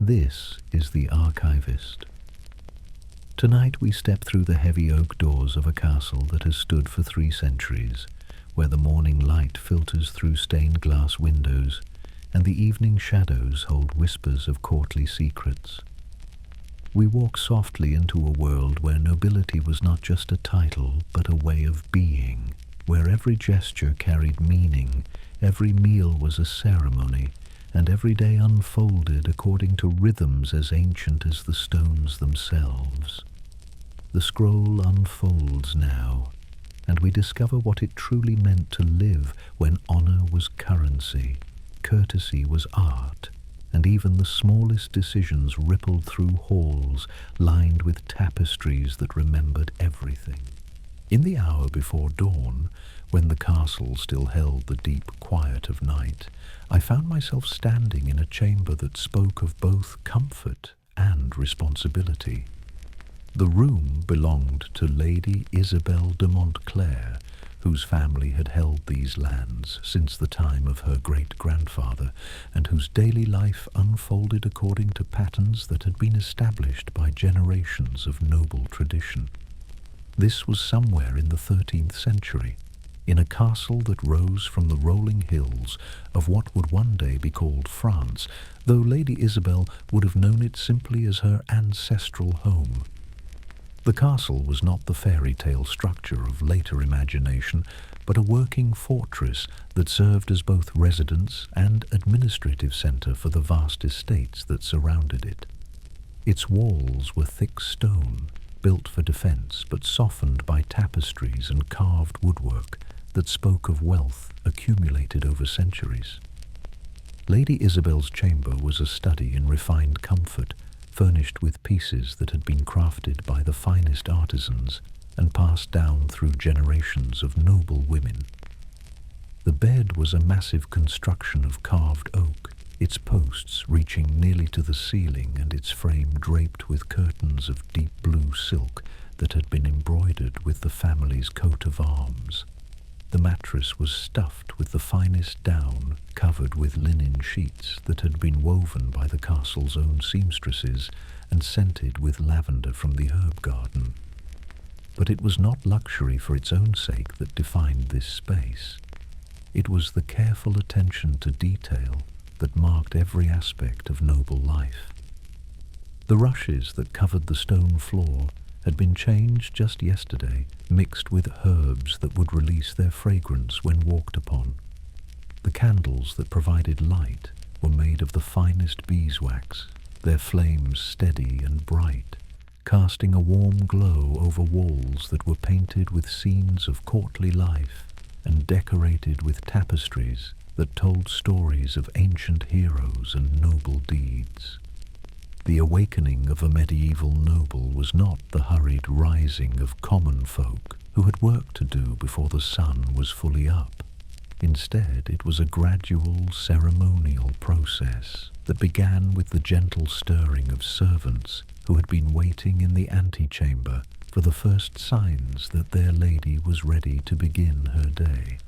This is the Archivist. Tonight we step through the heavy oak doors of a castle that has stood for 3 centuries, where the morning light filters through stained glass windows and the evening shadows hold whispers of courtly secrets. We walk softly into a world where nobility was not just a title but a way of being, where every gesture carried meaning, every meal was a ceremony, and every day unfolded according to rhythms as ancient as the stones themselves. The scroll unfolds now, and we discover what it truly meant to live when honor was currency, courtesy was art, and even the smallest decisions rippled through halls lined with tapestries that remembered everything. In the hour before dawn, when the castle still held the deep quiet of night, I found myself standing in a chamber that spoke of both comfort and responsibility. The room belonged to Lady Isabelle de Montclair, whose family had held these lands since the time of her great-grandfather, and whose daily life unfolded according to patterns that had been established by generations of noble tradition. This was somewhere in the 13th century, in a castle that rose from the rolling hills of what would one day be called France, though Lady Isabelle would have known it simply as her ancestral home. The castle was not the fairy tale structure of later imagination, but a working fortress that served as both residence and administrative centre for the vast estates that surrounded it. Its walls were thick stone, built for defence but softened by tapestries and carved woodwork that spoke of wealth accumulated over centuries. Lady Isabel's chamber was a study in refined comfort, furnished with pieces that had been crafted by the finest artisans and passed down through generations of noble women. The bed was a massive construction of carved oak, its posts reaching nearly to the ceiling and its frame draped with curtains of deep blue silk that had been embroidered with the family's coat of arms. The mattress was stuffed with the finest down, covered with linen sheets that had been woven by the castle's own seamstresses and scented with lavender from the herb garden. But it was not luxury for its own sake that defined this space. It was the careful attention to detail that marked every aspect of noble life. The rushes that covered the stone floor had been changed just yesterday, mixed with herbs that would release their fragrance when walked upon. The candles that provided light were made of the finest beeswax, their flames steady and bright, casting a warm glow over walls that were painted with scenes of courtly life and decorated with tapestries that told stories of ancient heroes and noble deeds. The awakening of a medieval noble was not the hurried rising of common folk who had work to do before the sun was fully up. Instead, it was a gradual ceremonial process that began with the gentle stirring of servants who had been waiting in the antechamber for the first signs that their lady was ready to begin her day.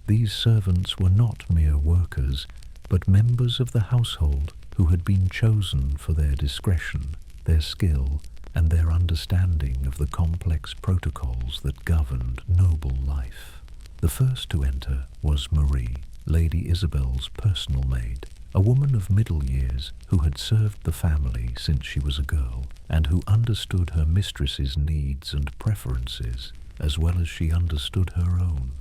These servants were not mere workers, but members of the household who had been chosen for their discretion, their skill, and their understanding of the complex protocols that governed noble life. The first to enter was Marie, Lady Isabel's personal maid, a woman of middle years who had served the family since she was a girl, and who understood her mistress's needs and preferences as well as she understood her own.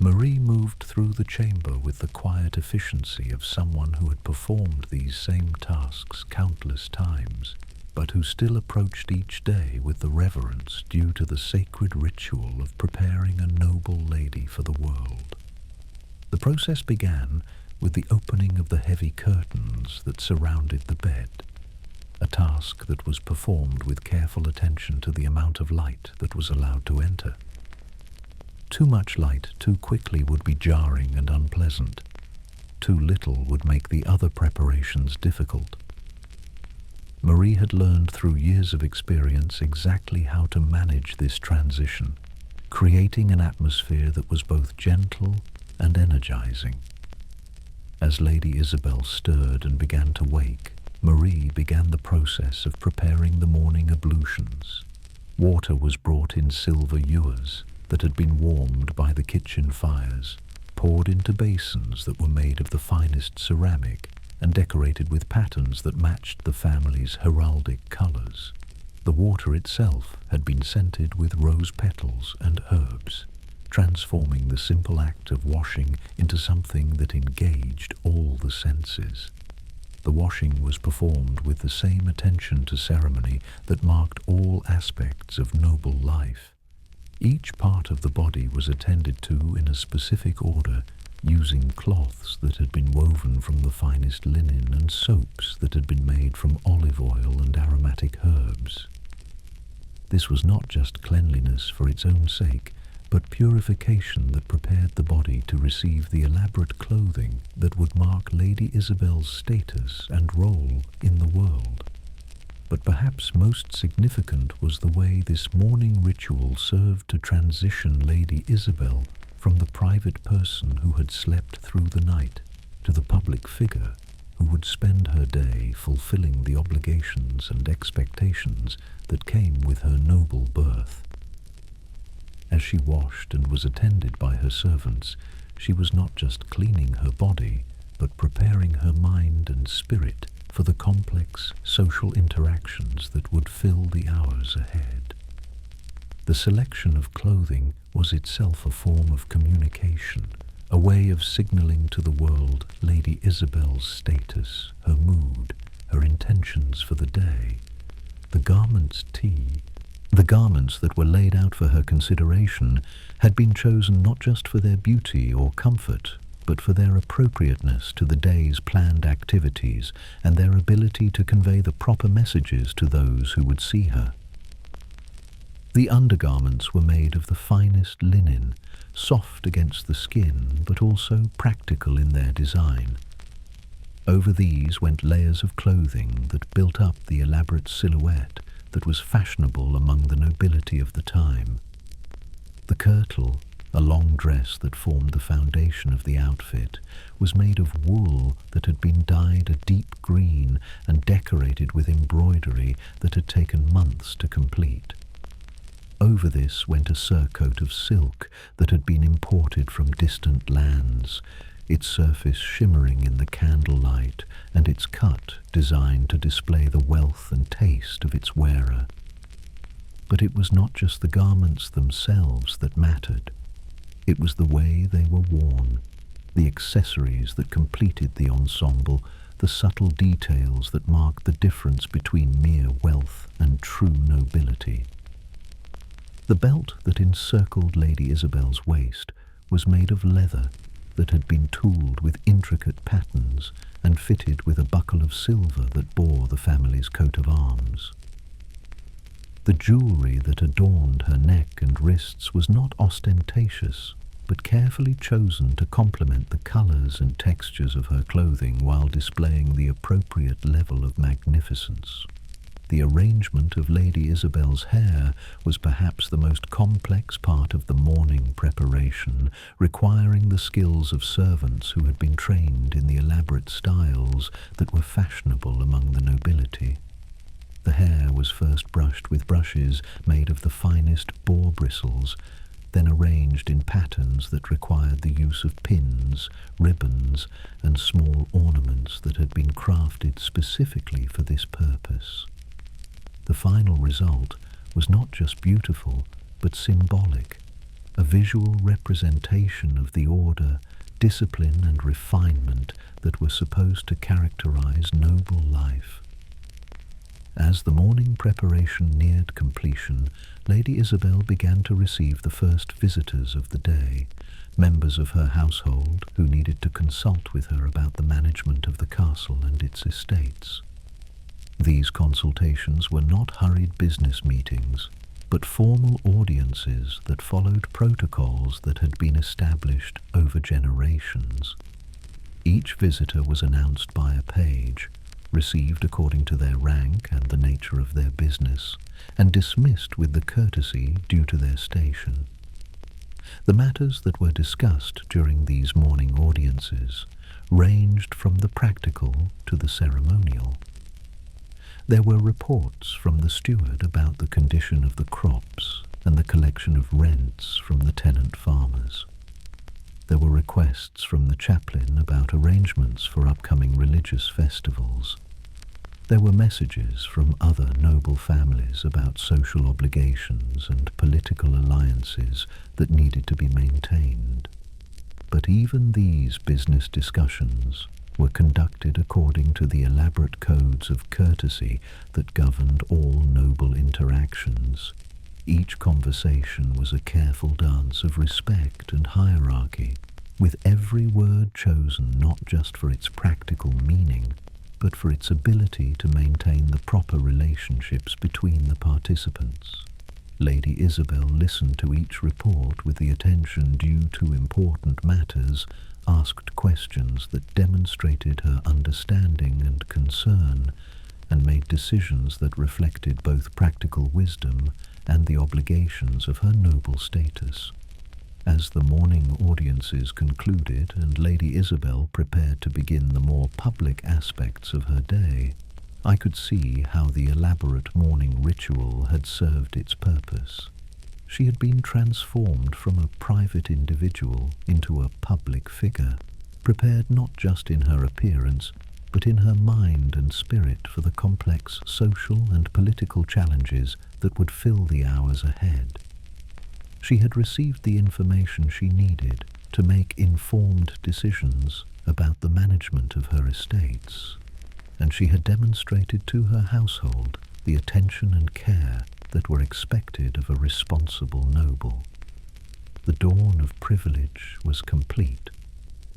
Marie moved through the chamber with the quiet efficiency of someone who had performed these same tasks countless times, but who still approached each day with the reverence due to the sacred ritual of preparing a noble lady for the world. The process began with the opening of the heavy curtains that surrounded the bed, a task that was performed with careful attention to the amount of light that was allowed to enter. Too much light too quickly would be jarring and unpleasant. Too little would make the other preparations difficult. Marie had learned through years of experience exactly how to manage this transition, creating an atmosphere that was both gentle and energizing. As Lady Isabelle stirred and began to wake, Marie began the process of preparing the morning ablutions. Water was brought in silver ewers that had been warmed by the kitchen fires, poured into basins that were made of the finest ceramic and decorated with patterns that matched the family's heraldic colors. The water itself had been scented with rose petals and herbs, transforming the simple act of washing into something that engaged all the senses. The washing was performed with the same attention to ceremony that marked all aspects of noble life. Each part of the body was attended to in a specific order, using cloths that had been woven from the finest linen and soaps that had been made from olive oil and aromatic herbs. This was not just cleanliness for its own sake, but purification that prepared the body to receive the elaborate clothing that would mark Lady Isabel's status and role in the world. But perhaps most significant was the way this morning ritual served to transition Lady Isabel from the private person who had slept through the night to the public figure who would spend her day fulfilling the obligations and expectations that came with her noble birth. As she washed and was attended by her servants, she was not just cleaning her body, but preparing her mind and spirit for the complex social interactions that would fill the hours ahead. The selection of clothing was itself a form of communication, a way of signaling to the world Lady Isabel's status, her mood, her intentions for the day. The garments that were laid out for her consideration had been chosen not just for their beauty or comfort, but for their appropriateness to the day's planned activities and their ability to convey the proper messages to those who would see her. The undergarments were made of the finest linen, soft against the skin, but also practical in their design. Over these went layers of clothing that built up the elaborate silhouette that was fashionable among the nobility of the time. The kirtle, a long dress that formed the foundation of the outfit, was made of wool that had been dyed a deep green and decorated with embroidery that had taken months to complete. Over this went a surcoat of silk that had been imported from distant lands, its surface shimmering in the candlelight and its cut designed to display the wealth and taste of its wearer. But it was not just the garments themselves that mattered. It was the way they were worn, the accessories that completed the ensemble, the subtle details that marked the difference between mere wealth and true nobility. The belt that encircled Lady Isabel's waist was made of leather that had been tooled with intricate patterns and fitted with a buckle of silver that bore the family's coat of arms. The jewelry that adorned her neck and wrists was not ostentatious, but carefully chosen to complement the colors and textures of her clothing while displaying the appropriate level of magnificence. The arrangement of Lady Isabel's hair was perhaps the most complex part of the morning preparation, requiring the skills of servants who had been trained in the elaborate styles that were fashionable among the nobility. The hair was first brushed with brushes made of the finest boar bristles, then arranged in patterns that required the use of pins, ribbons, and small ornaments that had been crafted specifically for this purpose. The final result was not just beautiful, but symbolic, a visual representation of the order, discipline, and refinement that were supposed to characterize noble life. As the morning preparation neared completion, Lady Isabel began to receive the first visitors of the day, members of her household who needed to consult with her about the management of the castle and its estates. These consultations were not hurried business meetings, but formal audiences that followed protocols that had been established over generations. Each visitor was announced by a page, received according to their rank and the nature of their business, and dismissed with the courtesy due to their station. The matters that were discussed during these morning audiences ranged from the practical to the ceremonial. There were reports from the steward about the condition of the crops and the collection of rents from the tenant farmers. There were requests from the chaplain about arrangements for upcoming religious festivals. There were messages from other noble families about social obligations and political alliances that needed to be maintained. But even these business discussions were conducted according to the elaborate codes of courtesy that governed all noble interactions. Each conversation was a careful dance of respect and hierarchy, with every word chosen not just for its practical meaning, but for its ability to maintain the proper relationships between the participants. Lady Isabelle listened to each report with the attention due to important matters, asked questions that demonstrated her understanding and concern, and made decisions that reflected both practical wisdom and the obligations of her noble status. As the morning audiences concluded and Lady Isabelle prepared to begin the more public aspects of her day, I could see how the elaborate morning ritual had served its purpose. She had been transformed from a private individual into a public figure, prepared not just in her appearance, but in her mind and spirit for the complex social and political challenges that would fill the hours ahead. She had received the information she needed to make informed decisions about the management of her estates, and she had demonstrated to her household the attention and care that were expected of a responsible noble. The dawn of privilege was complete,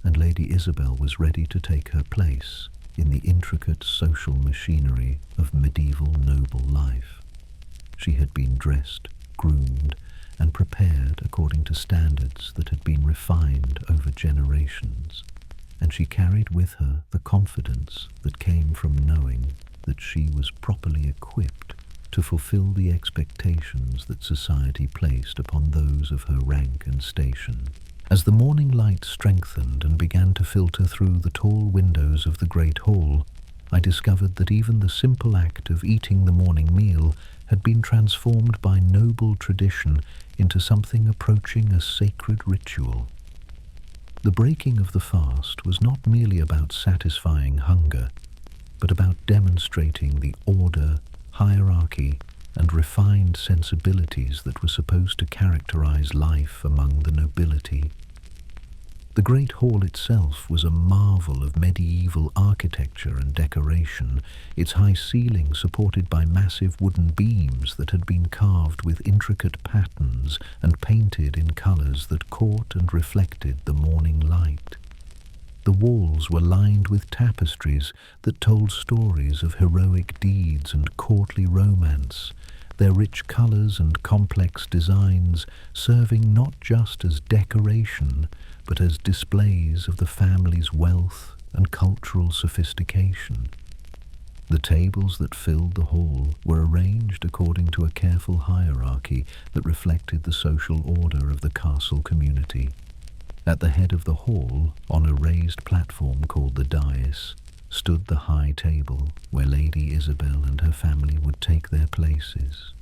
and Lady Isabelle was ready to take her place in the intricate social machinery of medieval noble life. She had been dressed, groomed, and prepared according to standards that had been refined over generations, and she carried with her the confidence that came from knowing that she was properly equipped to fulfill the expectations that society placed upon those of her rank and station. As the morning light strengthened and began to filter through the tall windows of the great hall, I discovered that even the simple act of eating the morning meal had been transformed by noble tradition into something approaching a sacred ritual. The breaking of the fast was not merely about satisfying hunger, but about demonstrating the order, hierarchy, and refined sensibilities that were supposed to characterize life among the nobility. The great hall itself was a marvel of medieval architecture and decoration, its high ceiling supported by massive wooden beams that had been carved with intricate patterns and painted in colors that caught and reflected the morning light. The walls were lined with tapestries that told stories of heroic deeds and courtly romance, their rich colors and complex designs serving not just as decoration, but as displays of the family's wealth and cultural sophistication. The tables that filled the hall were arranged according to a careful hierarchy that reflected the social order of the castle community. At the head of the hall, on a raised platform called the dais, stood the high table where Lady Isabelle and her family would take their places.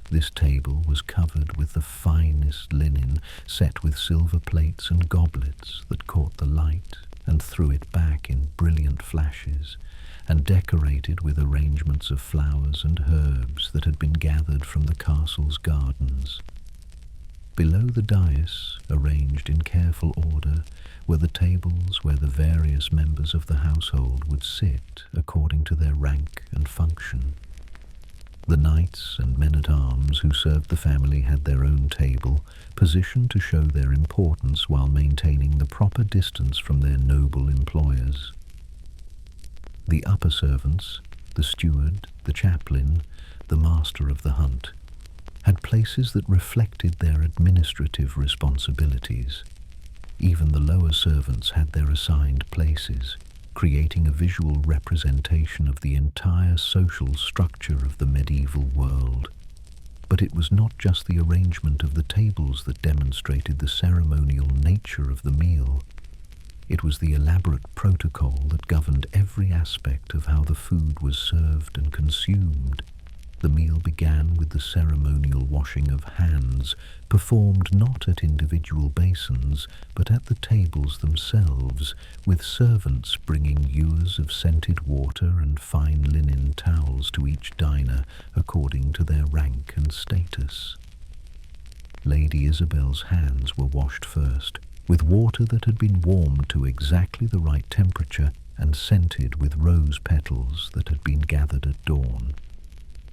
This table was covered with the finest linen, set with silver plates and goblets that caught the light and threw it back in brilliant flashes, and decorated with arrangements of flowers and herbs that had been gathered from the castle's gardens. Below the dais, arranged in careful order, were the tables where the various members of the household would sit according to their rank and function. The knights and men-at-arms who served the family had their own table, positioned to show their importance while maintaining the proper distance from their noble employers. The upper servants, the steward, the chaplain, the master of the hunt, had places that reflected their administrative responsibilities. Even the lower servants had their assigned places, creating a visual representation of the entire social structure of the medieval world. But it was not just the arrangement of the tables that demonstrated the ceremonial nature of the meal. It was the elaborate protocol that governed every aspect of how the food was served and consumed. The meal began with the ceremonial washing of hands, performed not at individual basins, but at the tables themselves, with servants bringing ewers of scented water and fine linen towels to each diner according to their rank and status. Lady Isabel's hands were washed first, with water that had been warmed to exactly the right temperature and scented with rose petals that had been gathered at dawn.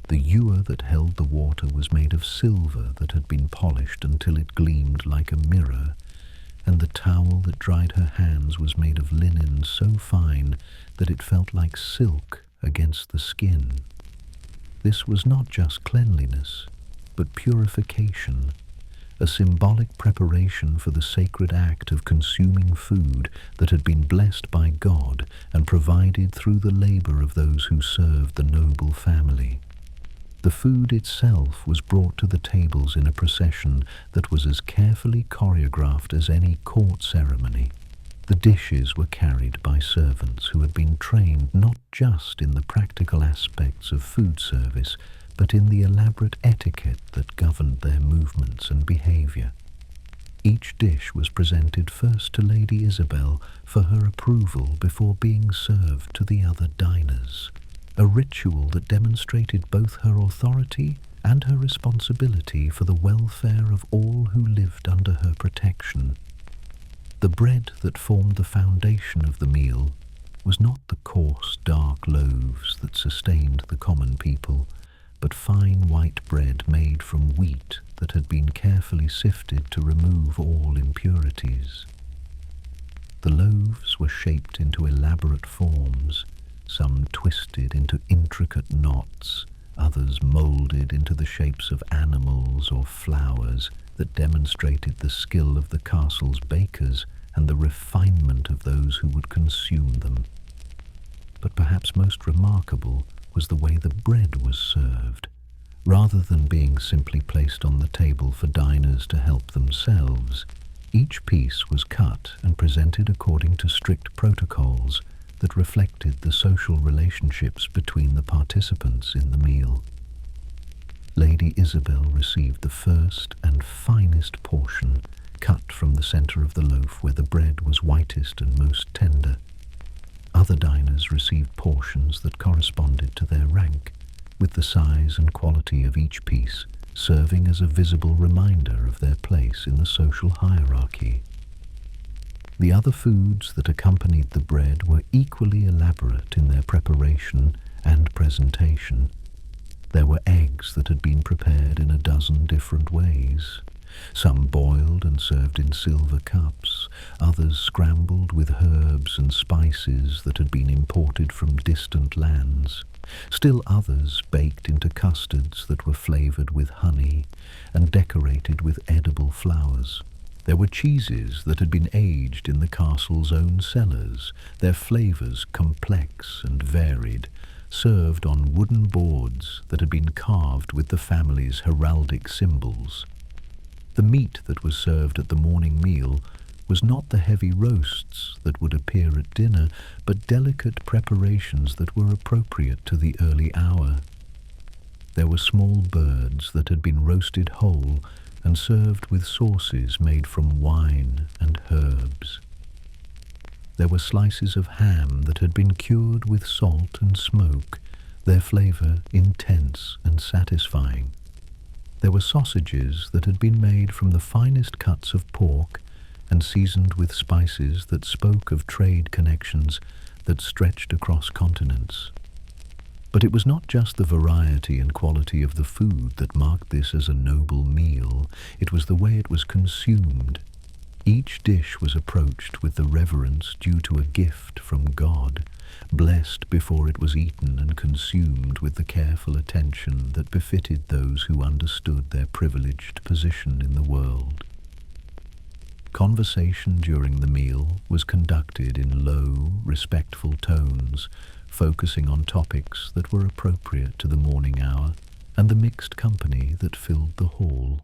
The ewer that held the water was made of silver that had been polished until it gleamed like a mirror, and the towel that dried her hands was made of linen so fine that it felt like silk against the skin. This was not just cleanliness, but purification, a symbolic preparation for the sacred act of consuming food that had been blessed by God and provided through the labor of those who served the noble family. The food itself was brought to the tables in a procession that was as carefully choreographed as any court ceremony. The dishes were carried by servants who had been trained not just in the practical aspects of food service, but in the elaborate etiquette that governed their movements and behavior. Each dish was presented first to Lady Isabel for her approval before being served to the other diners, a ritual that demonstrated both her authority and her responsibility for the welfare of all who lived under her protection. The bread that formed the foundation of the meal was not the coarse, dark loaves that sustained the common people, but fine white bread made from wheat that had been carefully sifted to remove all impurities. The loaves were shaped into elaborate forms, some twisted into intricate knots, others molded into the shapes of animals or flowers that demonstrated the skill of the castle's bakers and the refinement of those who would consume them. But perhaps most remarkable was the way the bread was served. Rather than being simply placed on the table for diners to help themselves, each piece was cut and presented according to strict protocols that reflected the social relationships between the participants in the meal. Lady Isabel received the first and finest portion, cut from the center of the loaf where the bread was whitest and most tender. Other diners received portions that corresponded to their rank, with the size and quality of each piece serving as a visible reminder of their place in the social hierarchy. The other foods that accompanied the bread were equally elaborate in their preparation and presentation. There were eggs that had been prepared in a dozen different ways, some boiled and served in silver cups, others scrambled with herbs and spices that had been imported from distant lands, still others baked into custards that were flavored with honey and decorated with edible flowers. There were cheeses that had been aged in the castle's own cellars, their flavors complex and varied, served on wooden boards that had been carved with the family's heraldic symbols. The meat that was served at the morning meal was not the heavy roasts that would appear at dinner, but delicate preparations that were appropriate to the early hour. There were small birds that had been roasted whole and served with sauces made from wine and herbs. There were slices of ham that had been cured with salt and smoke, their flavor intense and satisfying. There were sausages that had been made from the finest cuts of pork and seasoned with spices that spoke of trade connections that stretched across continents. But it was not just the variety and quality of the food that marked this as a noble meal, it was the way it was consumed. Each dish was approached with the reverence due to a gift from God, blessed before it was eaten and consumed with the careful attention that befitted those who understood their privileged position in the world. Conversation during the meal was conducted in low, respectful tones, focusing on topics that were appropriate to the morning hour and the mixed company that filled the hall.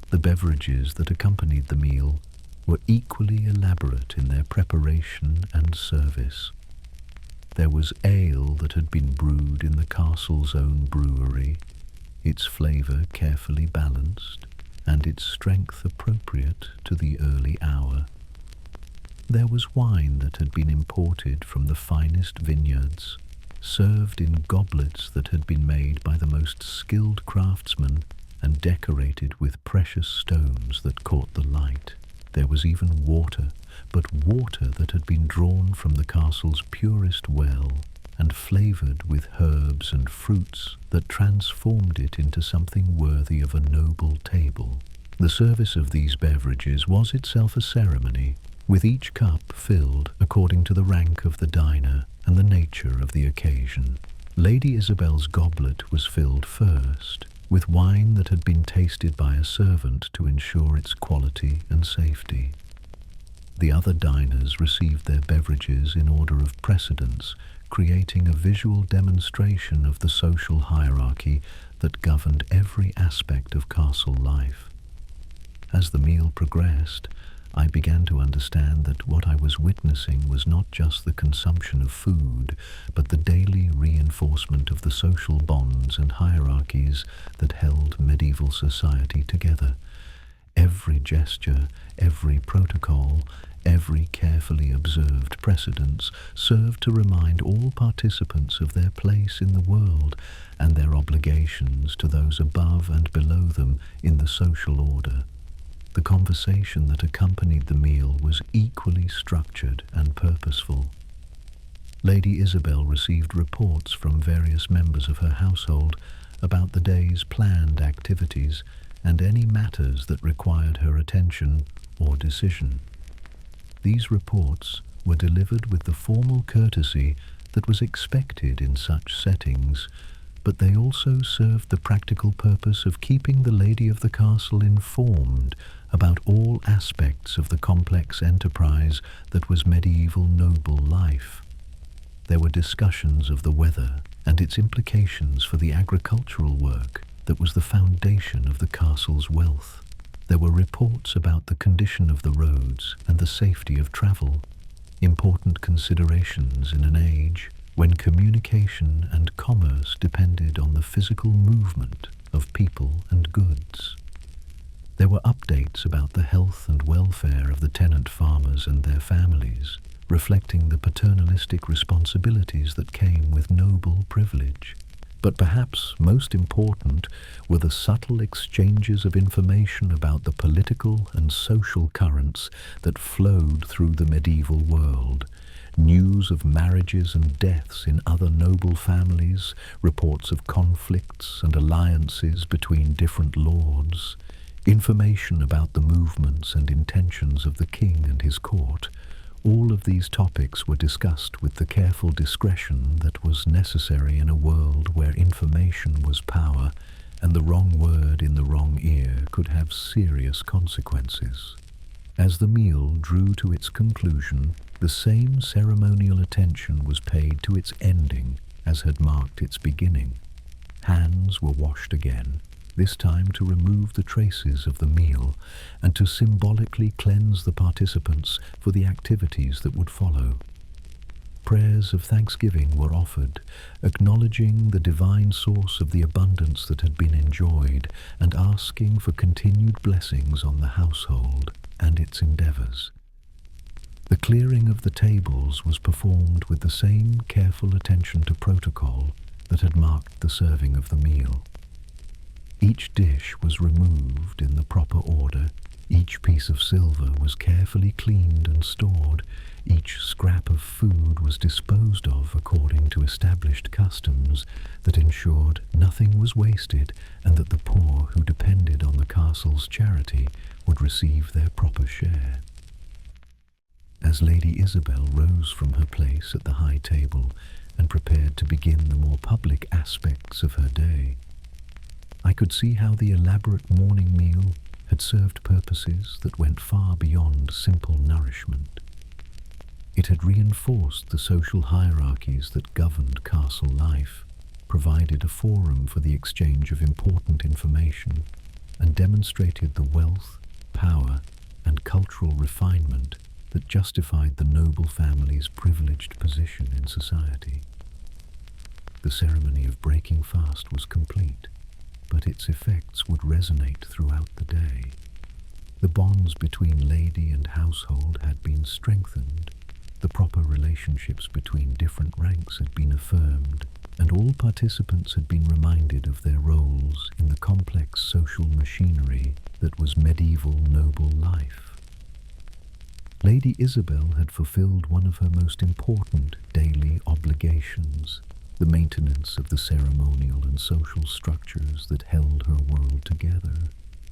The beverages that accompanied the meal were equally elaborate in their preparation and service. There was ale that had been brewed in the castle's own brewery, its flavour carefully balanced, and its strength appropriate to the early hour. There was wine that had been imported from the finest vineyards, served in goblets that had been made by the most skilled craftsmen and decorated with precious stones that caught the light. There was even water, but water that had been drawn from the castle's purest well and flavoured with herbs and fruits that transformed it into something worthy of a noble table. The service of these beverages was itself a ceremony, with each cup filled according to the rank of the diner and the nature of the occasion. Lady Isabel's goblet was filled first, with wine that had been tasted by a servant to ensure its quality and safety. The other diners received their beverages in order of precedence, creating a visual demonstration of the social hierarchy that governed every aspect of castle life. As the meal progressed, I began to understand that what I was witnessing was not just the consumption of food, but the daily reinforcement of the social bonds and hierarchies that held medieval society together. Every gesture, every protocol, every carefully observed precedence served to remind all participants of their place in the world and their obligations to those above and below them in the social order. The conversation that accompanied the meal was equally structured and purposeful. Lady Isabel received reports from various members of her household about the day's planned activities and any matters that required her attention or decision. These reports were delivered with the formal courtesy that was expected in such settings, but they also served the practical purpose of keeping the lady of the castle informed about all aspects of the complex enterprise that was medieval noble life. There were discussions of the weather and its implications for the agricultural work that was the foundation of the castle's wealth. There were reports about the condition of the roads and the safety of travel, important considerations in an age when communication and commerce depended on the physical movement of people and goods. There were updates about the health and welfare of the tenant farmers and their families, reflecting the paternalistic responsibilities that came with noble privilege. But perhaps most important were the subtle exchanges of information about the political and social currents that flowed through the medieval world. News of marriages and deaths in other noble families, reports of conflicts and alliances between different lords, information about the movements and intentions of the king and his court. All of these topics were discussed with the careful discretion that was necessary in a world where information was power and the wrong word in the wrong ear could have serious consequences. As the meal drew to its conclusion, the same ceremonial attention was paid to its ending as had marked its beginning. Hands were washed again, this time to remove the traces of the meal and to symbolically cleanse the participants for the activities that would follow. Prayers of thanksgiving were offered, acknowledging the divine source of the abundance that had been enjoyed and asking for continued blessings on the household and its endeavours. The clearing of the tables was performed with the same careful attention to protocol that had marked the serving of the meal. Each dish was removed in the proper order, each piece of silver was carefully cleaned and stored, each scrap of food was disposed of according to established customs that ensured nothing was wasted and that the poor who depended on the castle's charity would receive their proper share. As Lady Isabel rose from her place at the high table and prepared to begin the more public aspects of her day, I could see how the elaborate morning meal had served purposes that went far beyond simple nourishment. It had reinforced the social hierarchies that governed castle life, provided a forum for the exchange of important information, and demonstrated the wealth, power, and cultural refinement that justified the noble family's privileged position in society. The ceremony of breaking fast was complete, but its effects would resonate throughout the day. The bonds between lady and household had been strengthened, the proper relationships between different ranks had been affirmed, and all participants had been reminded of their roles in the complex social machinery that was medieval noble life. Lady Isabelle had fulfilled one of her most important daily obligations, the maintenance of the ceremonial and social structures that held her world together.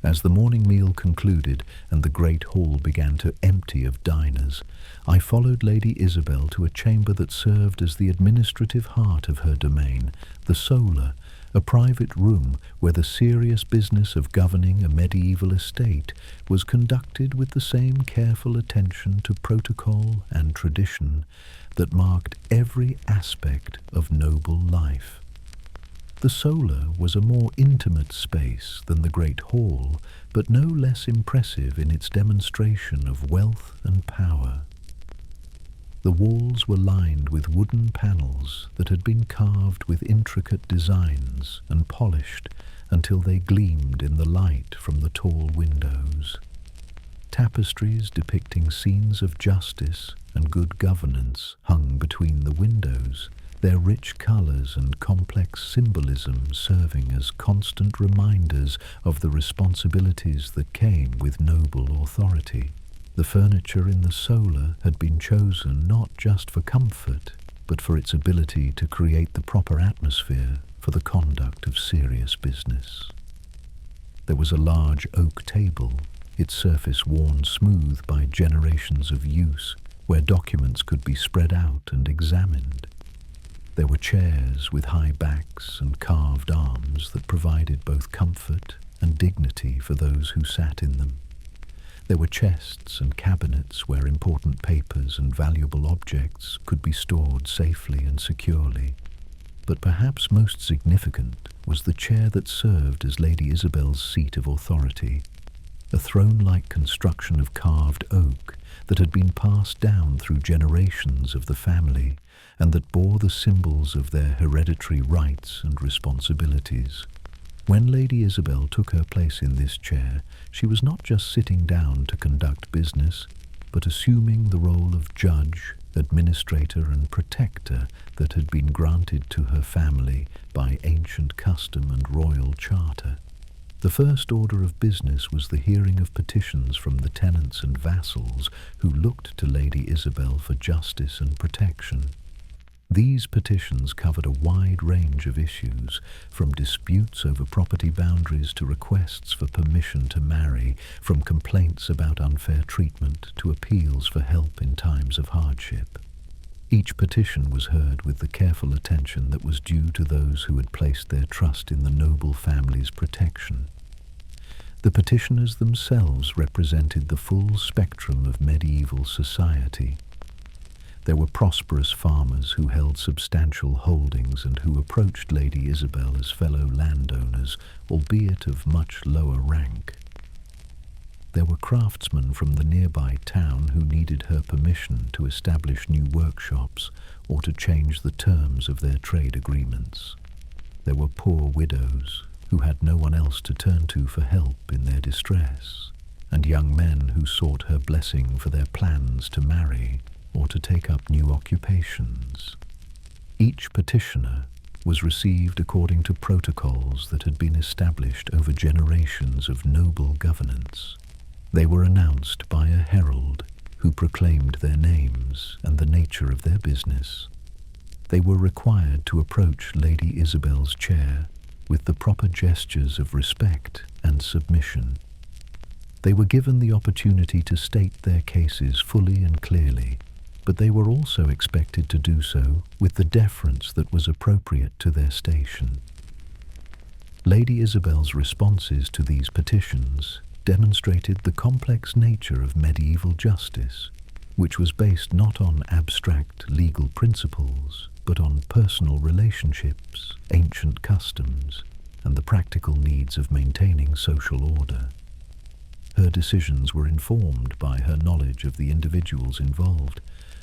As the morning meal concluded and the great hall began to empty of diners, I followed Lady Isabelle to a chamber that served as the administrative heart of her domain, the solar, a private room where the serious business of governing a medieval estate was conducted with the same careful attention to protocol and tradition that marked every aspect of noble life. The solar was a more intimate space than the great hall, but no less impressive in its demonstration of wealth and power. The walls were lined with wooden panels that had been carved with intricate designs and polished until they gleamed in the light from the tall windows. Tapestries depicting scenes of justice and good governance hung between the windows, their rich colors and complex symbolism serving as constant reminders of the responsibilities that came with noble authority. The furniture in the solar had been chosen not just for comfort, but for its ability to create the proper atmosphere for the conduct of serious business. There was a large oak table, its surface worn smooth by generations of use, where documents could be spread out and examined. There were chairs with high backs and carved arms that provided both comfort and dignity for those who sat in them. There were chests and cabinets where important papers and valuable objects could be stored safely and securely. But perhaps most significant was the chair that served as Lady Isabelle's seat of authority, a throne-like construction of carved oak that had been passed down through generations of the family and that bore the symbols of their hereditary rights and responsibilities. When Lady Isabelle took her place in this chair, she was not just sitting down to conduct business, but assuming the role of judge, administrator, and protector that had been granted to her family by ancient custom and royal charter. The first order of business was the hearing of petitions from the tenants and vassals who looked to Lady Isabelle for justice and protection. These petitions covered a wide range of issues, from disputes over property boundaries to requests for permission to marry, from complaints about unfair treatment to appeals for help in times of hardship. Each petition was heard with the careful attention that was due to those who had placed their trust in the noble family's protection. The petitioners themselves represented the full spectrum of medieval society. There were prosperous farmers who held substantial holdings and who approached Lady Isabelle as fellow landowners, albeit of much lower rank. There were craftsmen from the nearby town who needed her permission to establish new workshops or to change the terms of their trade agreements. There were poor widows who had no one else to turn to for help in their distress, and young men who sought her blessing for their plans to marry or to take up new occupations. Each petitioner was received according to protocols that had been established over generations of noble governance. They were announced by a herald who proclaimed their names and the nature of their business. They were required to approach Lady Isabelle's chair with the proper gestures of respect and submission. They were given the opportunity to state their cases fully and clearly, but they were also expected to do so with the deference that was appropriate to their station. Lady Isabelle's responses to these petitions demonstrated the complex nature of medieval justice, which was based not on abstract legal principles, but on personal relationships, ancient customs, and the practical needs of maintaining social order. Her decisions were informed by her knowledge of the individuals involved,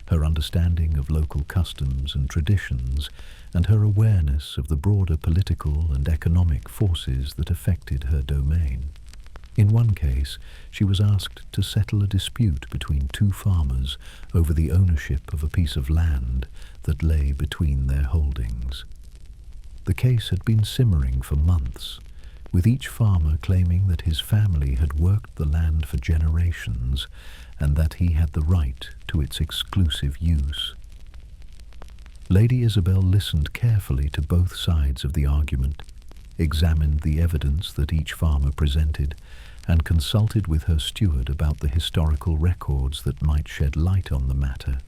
her understanding of local customs and traditions, and her awareness of the broader political and economic forces that affected her domain. In one case, she was asked to settle a dispute between two farmers over the ownership of a piece of land that lay between their holdings. The case had been simmering for months, with each farmer claiming that his family had worked the land for generations and that he had the right to its exclusive use. Lady Isabelle listened carefully to both sides of the argument, examined the evidence that each farmer presented, and consulted with her steward about the historical records that might shed light on the matter.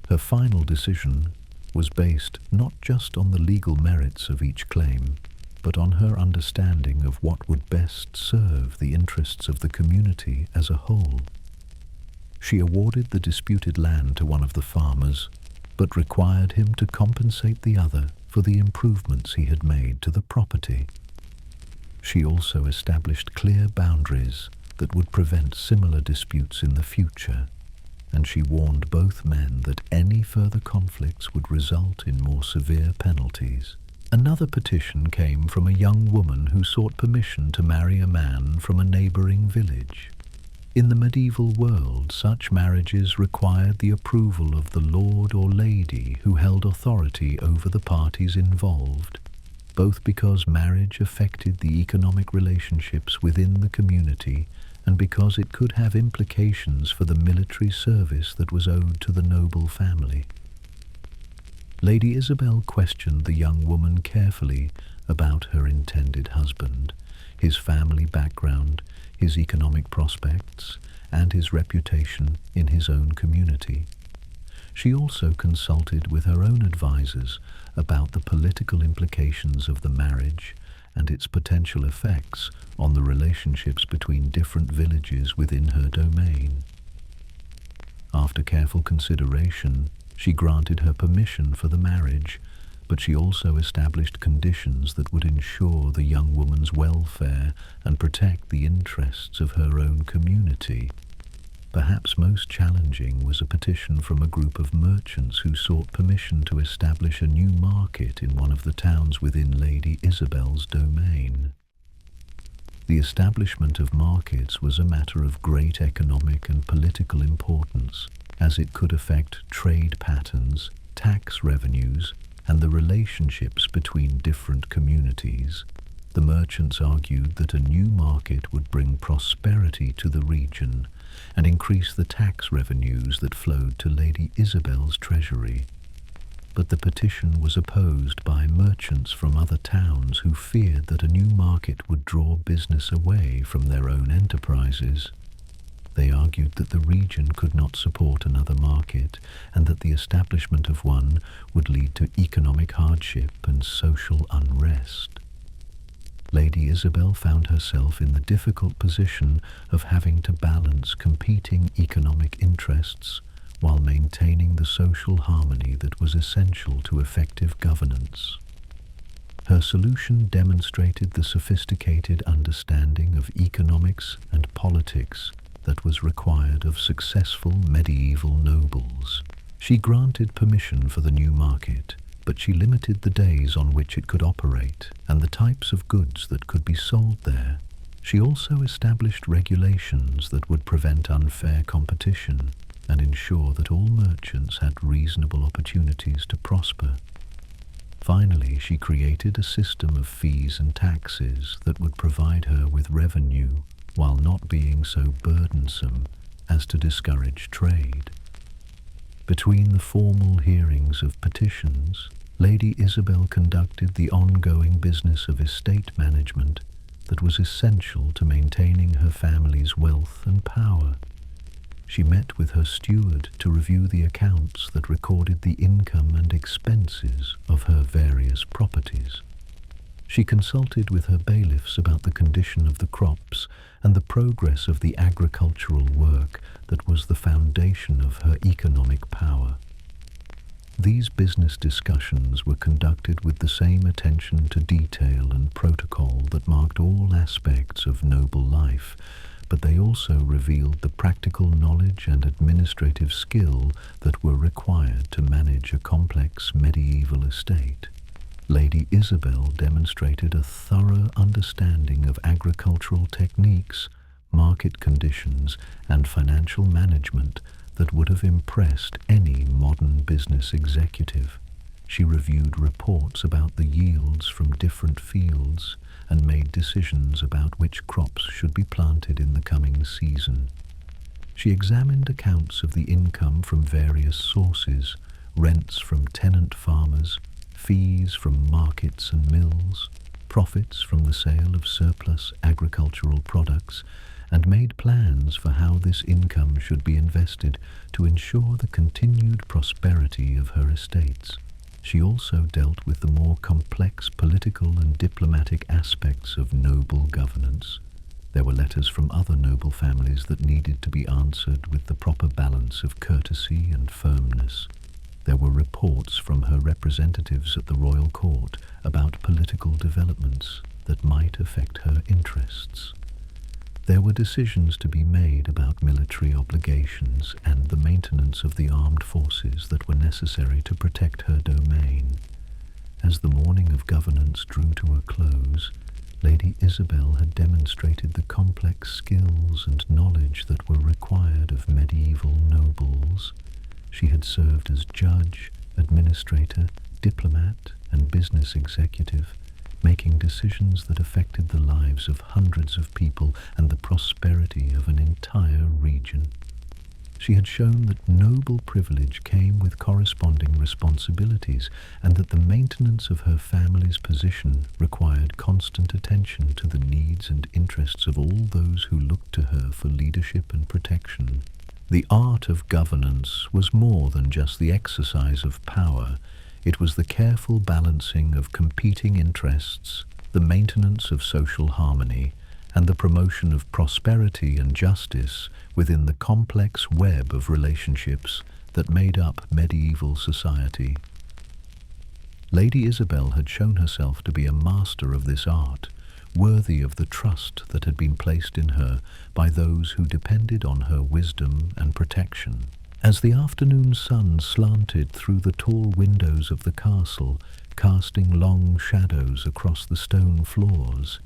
Her final decision was based not just on the legal merits of each claim, but on her understanding of what would best serve the interests of the community as a whole. She awarded the disputed land to one of the farmers, but required him to compensate the other for the improvements he had made to the property. She also established clear boundaries that would prevent similar disputes in the future, and she warned both men that any further conflicts would result in more severe penalties. Another petition came from a young woman who sought permission to marry a man from a neighboring village. In the medieval world, such marriages required the approval of the lord or lady who held authority over the parties involved, both because marriage affected the economic relationships within the community and because it could have implications for the military service that was owed to the noble family. Lady Isabelle questioned the young woman carefully about her intended husband, his family background, his economic prospects, and his reputation in his own community. She also consulted with her own advisors about the political implications of the marriage and its potential effects on the relationships between different villages within her domain. After careful consideration, she granted her permission for the marriage, but she also established conditions that would ensure the young woman's welfare and protect the interests of her own community. Perhaps most challenging was a petition from a group of merchants who sought permission to establish a new market in one of the towns within Lady Isabelle's domain. The establishment of markets was a matter of great economic and political importance, as it could affect trade patterns, tax revenues, and the relationships between different communities. The merchants argued that a new market would bring prosperity to the region and increase the tax revenues that flowed to Lady Isabelle's treasury. But the petition was opposed by merchants from other towns who feared that a new market would draw business away from their own enterprises. They argued that the region could not support another market and that the establishment of one would lead to economic hardship and social unrest. Lady Isabelle found herself in the difficult position of having to balance competing economic interests while maintaining the social harmony that was essential to effective governance. Her solution demonstrated the sophisticated understanding of economics and politics that was required of successful medieval nobles. She granted permission for the new market, but she limited the days on which it could operate and the types of goods that could be sold there. She also established regulations that would prevent unfair competition and ensure that all merchants had reasonable opportunities to prosper. Finally, she created a system of fees and taxes that would provide her with revenue while not being so burdensome as to discourage trade. Between the formal hearings of petitions, Lady Isabelle conducted the ongoing business of estate management that was essential to maintaining her family's wealth and power. She met with her steward to review the accounts that recorded the income and expenses of her various properties. She consulted with her bailiffs about the condition of the crops and the progress of the agricultural work that was the foundation of her economic power. These business discussions were conducted with the same attention to detail and protocol that marked all aspects of noble life, but they also revealed the practical knowledge and administrative skill that were required to manage a complex medieval estate. Lady Isabelle demonstrated a thorough understanding of agricultural techniques, market conditions, and financial management that would have impressed any modern business executive. She reviewed reports about the yields from different fields and made decisions about which crops should be planted in the coming season. She examined accounts of the income from various sources, rents from tenant farmers, fees from markets and mills, profits from the sale of surplus agricultural products, and made plans for how this income should be invested to ensure the continued prosperity of her estates. She also dealt with the more complex political and diplomatic aspects of noble governance. There were letters from other noble families that needed to be answered with the proper balance of courtesy and firmness. There were reports from her representatives at the royal court about political developments that might affect her interests. There were decisions to be made about military obligations and the maintenance of the armed forces that were necessary to protect her domain. As the morning of governance drew to a close, Lady Isabelle had demonstrated the complex skills and knowledge that were required of medieval nobles. She had served as judge, administrator, diplomat, and business executive, making decisions that affected the lives of hundreds of people and the prosperity of an entire region. She had shown that noble privilege came with corresponding responsibilities, and that the maintenance of her family's position required constant attention to the needs and interests of all those who looked to her for leadership and protection. The art of governance was more than just the exercise of power. It was the careful balancing of competing interests, the maintenance of social harmony, and the promotion of prosperity and justice within the complex web of relationships that made up medieval society. Lady Isabelle had shown herself to be a master of this art, worthy of the trust that had been placed in her by those who depended on her wisdom and protection. As the afternoon sun slanted through the tall windows of the castle, casting long shadows across the stone floors,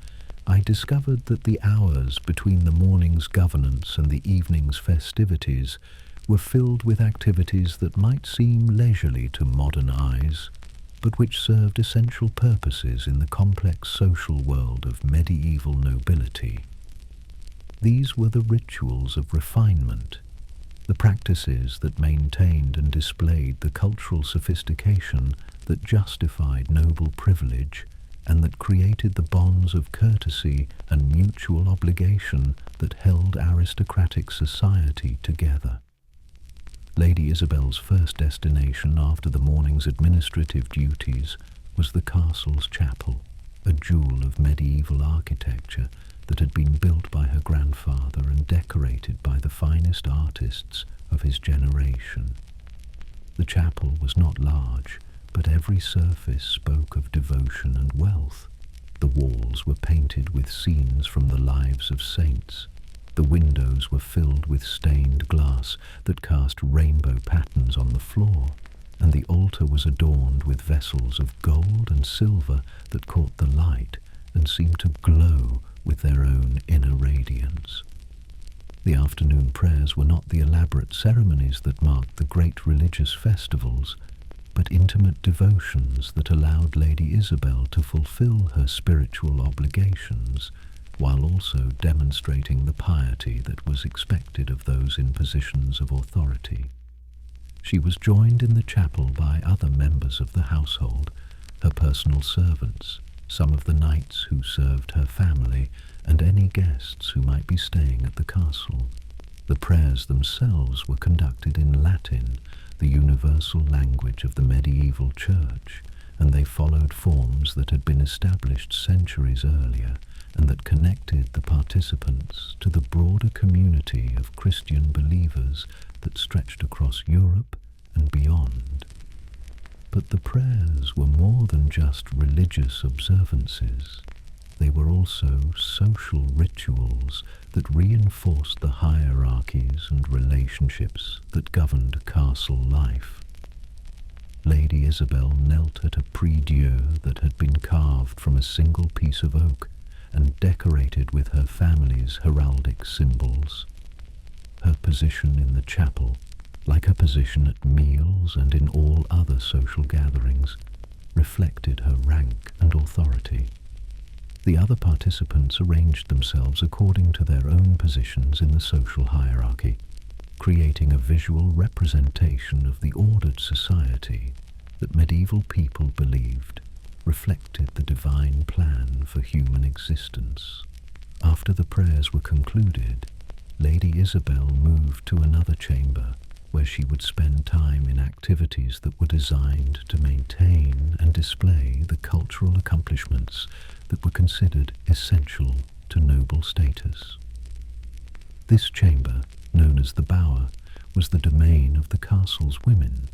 I discovered that the hours between the morning's governance and the evening's festivities were filled with activities that might seem leisurely to modern eyes, but which served essential purposes in the complex social world of medieval nobility. These were the rituals of refinement, the practices that maintained and displayed the cultural sophistication that justified noble privilege and that created the bonds of courtesy and mutual obligation that held aristocratic society together. Lady Isabelle's first destination after the morning's administrative duties was the castle's chapel, a jewel of medieval architecture that had been built by her grandfather and decorated by the finest artists of his generation. The chapel was not large, but every surface spoke of devotion and wealth. The walls were painted with scenes from the lives of saints. The windows were filled with stained glass that cast rainbow patterns on the floor, and the altar was adorned with vessels of gold and silver that caught the light and seemed to glow with their own inner radiance. The afternoon prayers were not the elaborate ceremonies that marked the great religious festivals, but intimate devotions that allowed Lady Isabelle to fulfill her spiritual obligations, while also demonstrating the piety that was expected of those in positions of authority. She was joined in the chapel by other members of the household, her personal servants, some of the knights who served her family, and any guests who might be staying at the castle. The prayers themselves were conducted in Latin, the universal language of the medieval church, and they followed forms that had been established centuries earlier and that connected the participants to the broader community of Christian believers that stretched across Europe and beyond. But the prayers were more than just religious observances. they were also social rituals that reinforced the hierarchies and relationships that governed castle life. Lady Isabelle knelt at a prie-dieu that had been carved from a single piece of oak and decorated with her family's heraldic symbols. Her position in the chapel, like her position at meals and in all other social gatherings, reflected her rank and authority. The other participants arranged themselves according to their own positions in the social hierarchy, creating a visual representation of the ordered society that medieval people believed reflected the divine plan for human existence. After the prayers were concluded, Lady Isabelle moved to another chamber where she would spend time in activities that were designed to maintain and display the cultural accomplishments that were considered essential to noble status. This chamber, known as the bower, was the domain of the castle's women,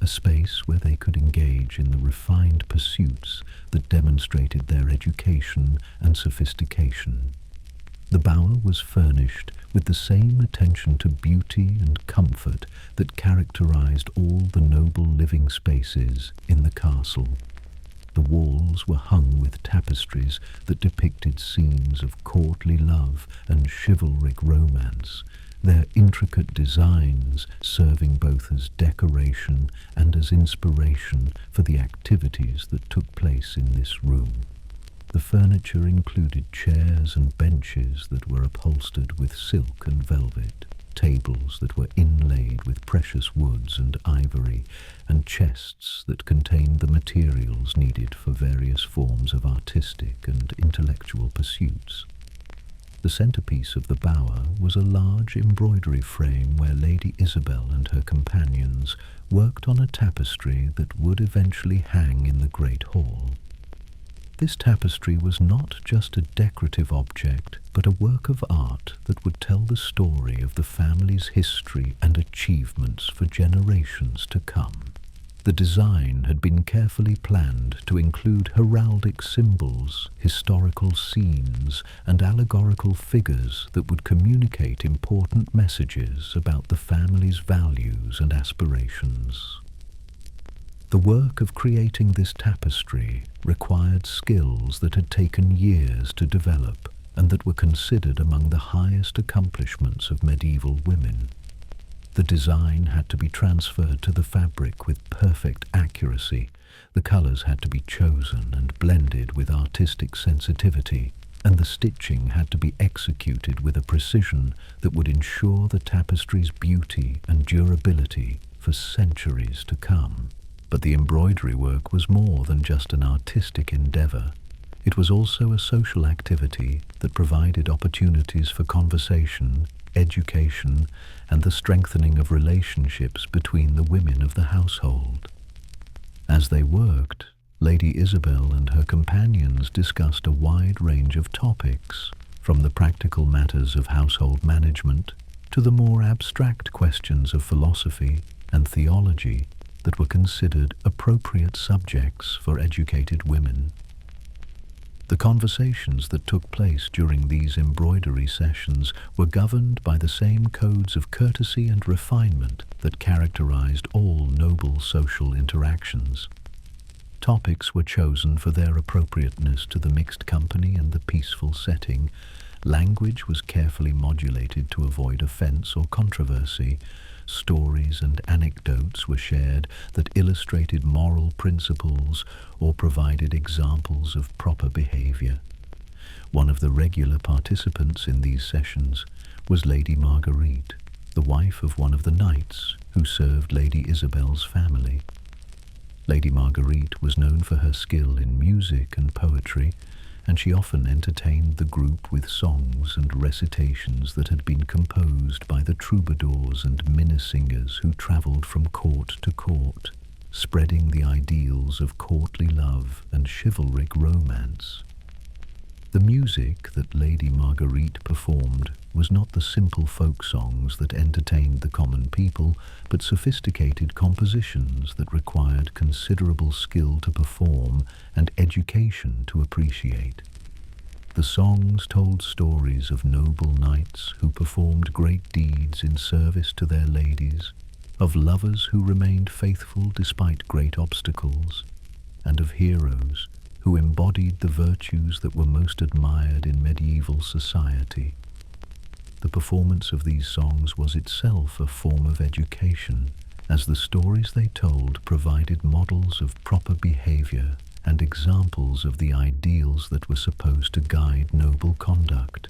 a space where they could engage in the refined pursuits that demonstrated their education and sophistication. The bower was furnished with the same attention to beauty and comfort that characterized all the noble living spaces in the castle. The walls were hung with tapestries that depicted scenes of courtly love and chivalric romance, their intricate designs serving both as decoration and as inspiration for the activities that took place in this room. The furniture included chairs and benches that were upholstered with silk and velvet, tables that were inlaid with precious woods and ivory, and chests that contained the materials needed for various forms of artistic and intellectual pursuits. The centerpiece of the bower was a large embroidery frame where Lady Isabelle and her companions worked on a tapestry that would eventually hang in the great hall. This tapestry was not just a decorative object, but a work of art that would tell the story of the family's history and achievements for generations to come. The design had been carefully planned to include heraldic symbols, historical scenes, and allegorical figures that would communicate important messages about the family's values and aspirations. The work of creating this tapestry required skills that had taken years to develop and that were considered among the highest accomplishments of medieval women. The design had to be transferred to the fabric with perfect accuracy, the colors had to be chosen and blended with artistic sensitivity, and the stitching had to be executed with a precision that would ensure the tapestry's beauty and durability for centuries to come. But the embroidery work was more than just an artistic endeavor. It was also a social activity that provided opportunities for conversation, education, and the strengthening of relationships between the women of the household. As they worked, Lady Isabelle and her companions discussed a wide range of topics, from the practical matters of household management to the more abstract questions of philosophy and theology that were considered appropriate subjects for educated women. The conversations that took place during these embroidery sessions were governed by the same codes of courtesy and refinement that characterized all noble social interactions. Topics were chosen for their appropriateness to the mixed company and the peaceful setting. Language was carefully modulated to avoid offense or controversy. Stories and anecdotes were shared that illustrated moral principles or provided examples of proper behavior. One of the regular participants in these sessions was Lady Marguerite, the wife of one of the knights who served Lady Isabelle's family. Lady Marguerite was known for her skill in music and poetry, and she often entertained the group with songs and recitations that had been composed by the troubadours and minnesingers who travelled from court to court, spreading the ideals of courtly love and chivalric romance. The music that Lady Marguerite performed was not the simple folk songs that entertained the common people, but sophisticated compositions that required considerable skill to perform and education to appreciate. The songs told stories of noble knights who performed great deeds in service to their ladies, of lovers who remained faithful despite great obstacles, and of heroes who embodied the virtues that were most admired in medieval society. The performance of these songs was itself a form of education, as the stories they told provided models of proper behavior and examples of the ideals that were supposed to guide noble conduct.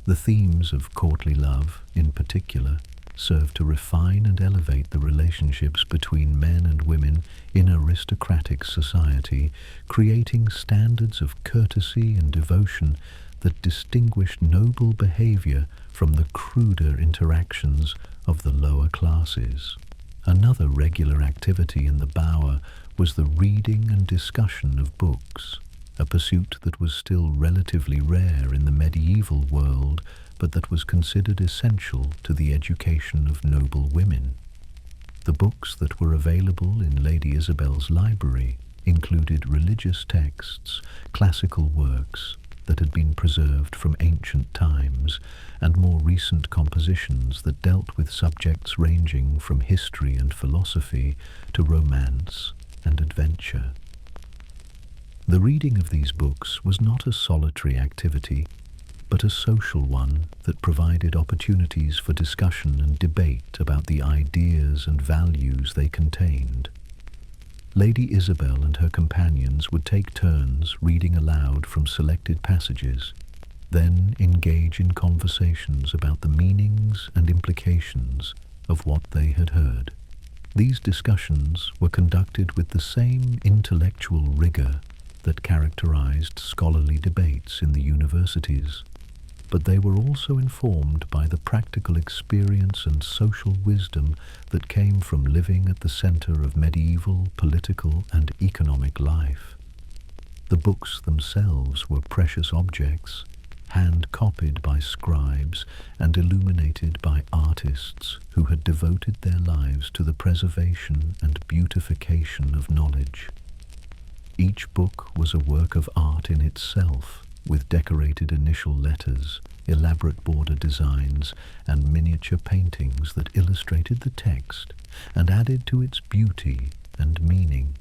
The themes of courtly love, in particular, served to refine and elevate the relationships between men and women in aristocratic society, creating standards of courtesy and devotion that distinguished noble behavior from the cruder interactions of the lower classes. Another regular activity in the bower was the reading and discussion of books, a pursuit that was still relatively rare in the medieval world, but that was considered essential to the education of noble women. The books that were available in Lady Isabel's library included religious texts, classical works that had been preserved from ancient times, and more recent compositions that dealt with subjects ranging from history and philosophy to romance and adventure. The reading of these books was not a solitary activity, but a social one that provided opportunities for discussion and debate about the ideas and values they contained. Lady Isabel and her companions would take turns reading aloud from selected passages, then engage in conversations about the meanings and implications of what they had heard. These discussions were conducted with the same intellectual rigor that characterized scholarly debates in the universities, but they were also informed by the practical experience and social wisdom that came from living at the center of medieval political and economic life. The books themselves were precious objects, hand-copied by scribes and illuminated by artists who had devoted their lives to the preservation and beautification of knowledge. Each book was a work of art in itself, with decorated initial letters, elaborate border designs, and miniature paintings that illustrated the text and added to its beauty and meaning.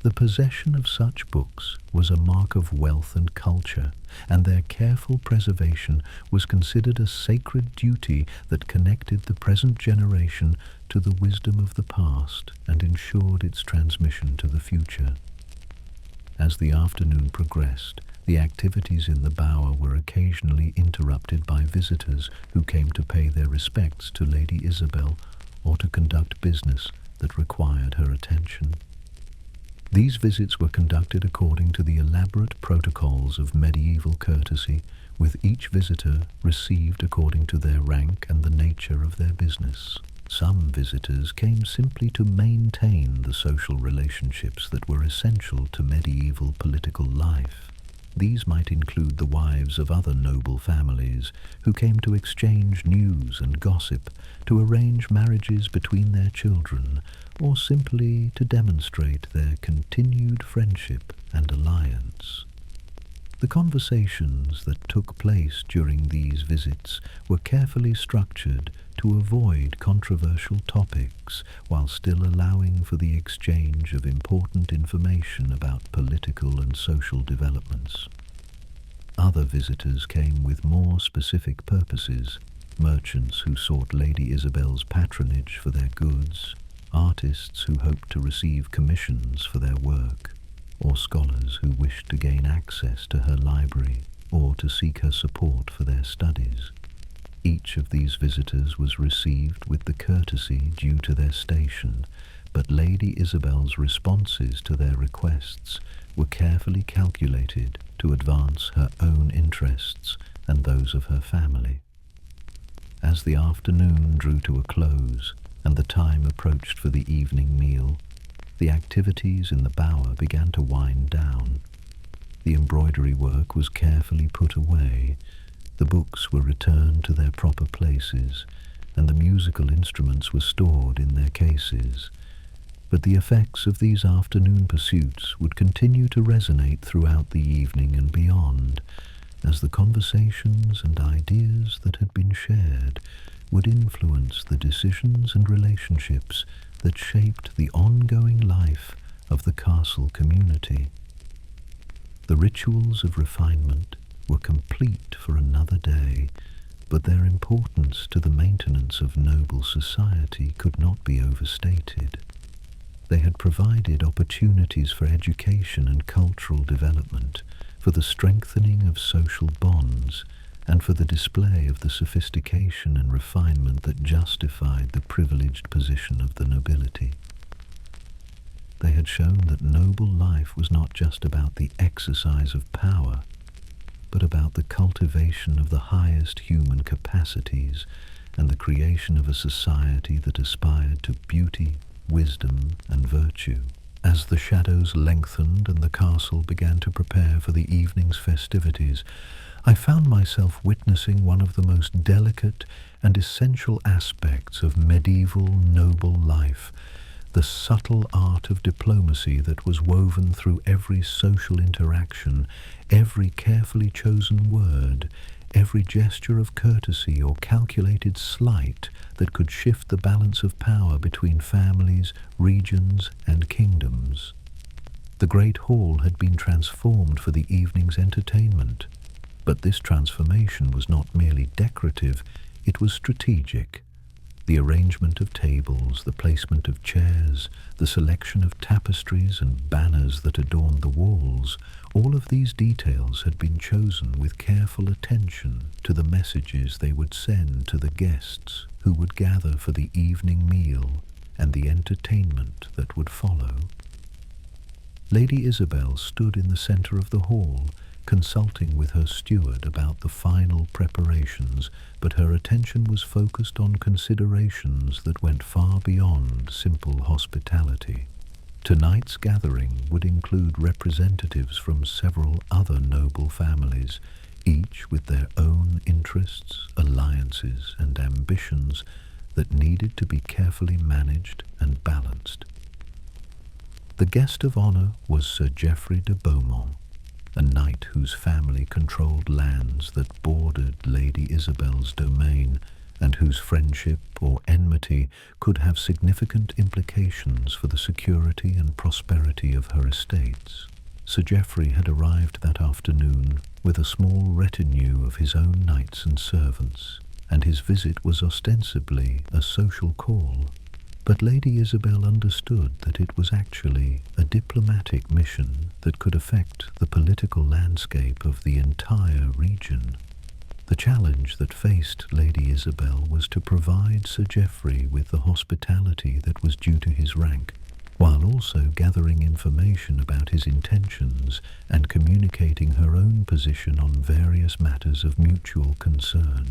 The possession of such books was a mark of wealth and culture, and their careful preservation was considered a sacred duty that connected the present generation to the wisdom of the past and ensured its transmission to the future. As the afternoon progressed, the activities in the bower were occasionally interrupted by visitors who came to pay their respects to Lady Isabel or to conduct business that required her attention. These visits were conducted according to the elaborate protocols of medieval courtesy, with each visitor received according to their rank and the nature of their business. Some visitors came simply to maintain the social relationships that were essential to medieval political life. These might include the wives of other noble families who came to exchange news and gossip, to arrange marriages between their children, or simply to demonstrate their continued friendship and alliance. The conversations that took place during these visits were carefully structured to avoid controversial topics while still allowing for the exchange of important information about political and social developments. Other visitors came with more specific purposes: merchants who sought Lady Isabel's patronage for their goods, artists who hoped to receive commissions for their work, or scholars who wished to gain access to her library or to seek her support for their studies. Each of these visitors was received with the courtesy due to their station, but Lady Isabel's responses to their requests were carefully calculated to advance her own interests and those of her family. As the afternoon drew to a close and the time approached for the evening meal, the activities in the bower began to wind down. The embroidery work was carefully put away, the books were returned to their proper places, and the musical instruments were stored in their cases. But the effects of these afternoon pursuits would continue to resonate throughout the evening and beyond, as the conversations and ideas that had been shared would influence the decisions and relationships that shaped the ongoing life of the castle community. The rituals of refinement were complete for another day, but their importance to the maintenance of noble society could not be overstated. They had provided opportunities for education and cultural development, for the strengthening of social bonds, and for the display of the sophistication and refinement that justified the privileged position of the nobility. They had shown that noble life was not just about the exercise of power, but about the cultivation of the highest human capacities and the creation of a society that aspired to beauty, wisdom, and virtue. As the shadows lengthened and the castle began to prepare for the evening's festivities, I found myself witnessing one of the most delicate and essential aspects of medieval noble life, the subtle art of diplomacy that was woven through every social interaction, every carefully chosen word, every gesture of courtesy or calculated slight that could shift the balance of power between families, regions, and kingdoms. The great hall had been transformed for the evening's entertainment, but this transformation was not merely decorative, it was strategic. The arrangement of tables, the placement of chairs, the selection of tapestries and banners that adorned the walls, all of these details had been chosen with careful attention to the messages they would send to the guests who would gather for the evening meal and the entertainment that would follow. Lady Isabelle stood in the center of the hall, consulting with her steward about the final preparations, but her attention was focused on considerations that went far beyond simple hospitality. Tonight's gathering would include representatives from several other noble families, each with their own interests, alliances, and ambitions that needed to be carefully managed and balanced. The guest of honor was Sir Geoffrey de Beaumont, a knight whose family controlled lands that bordered Lady Isabel's domain, and whose friendship or enmity could have significant implications for the security and prosperity of her estates. Sir Geoffrey had arrived that afternoon with a small retinue of his own knights and servants, and his visit was ostensibly a social call. But Lady Isabelle understood that it was actually a diplomatic mission that could affect the political landscape of the entire region. The challenge that faced Lady Isabelle was to provide Sir Geoffrey with the hospitality that was due to his rank, while also gathering information about his intentions and communicating her own position on various matters of mutual concern.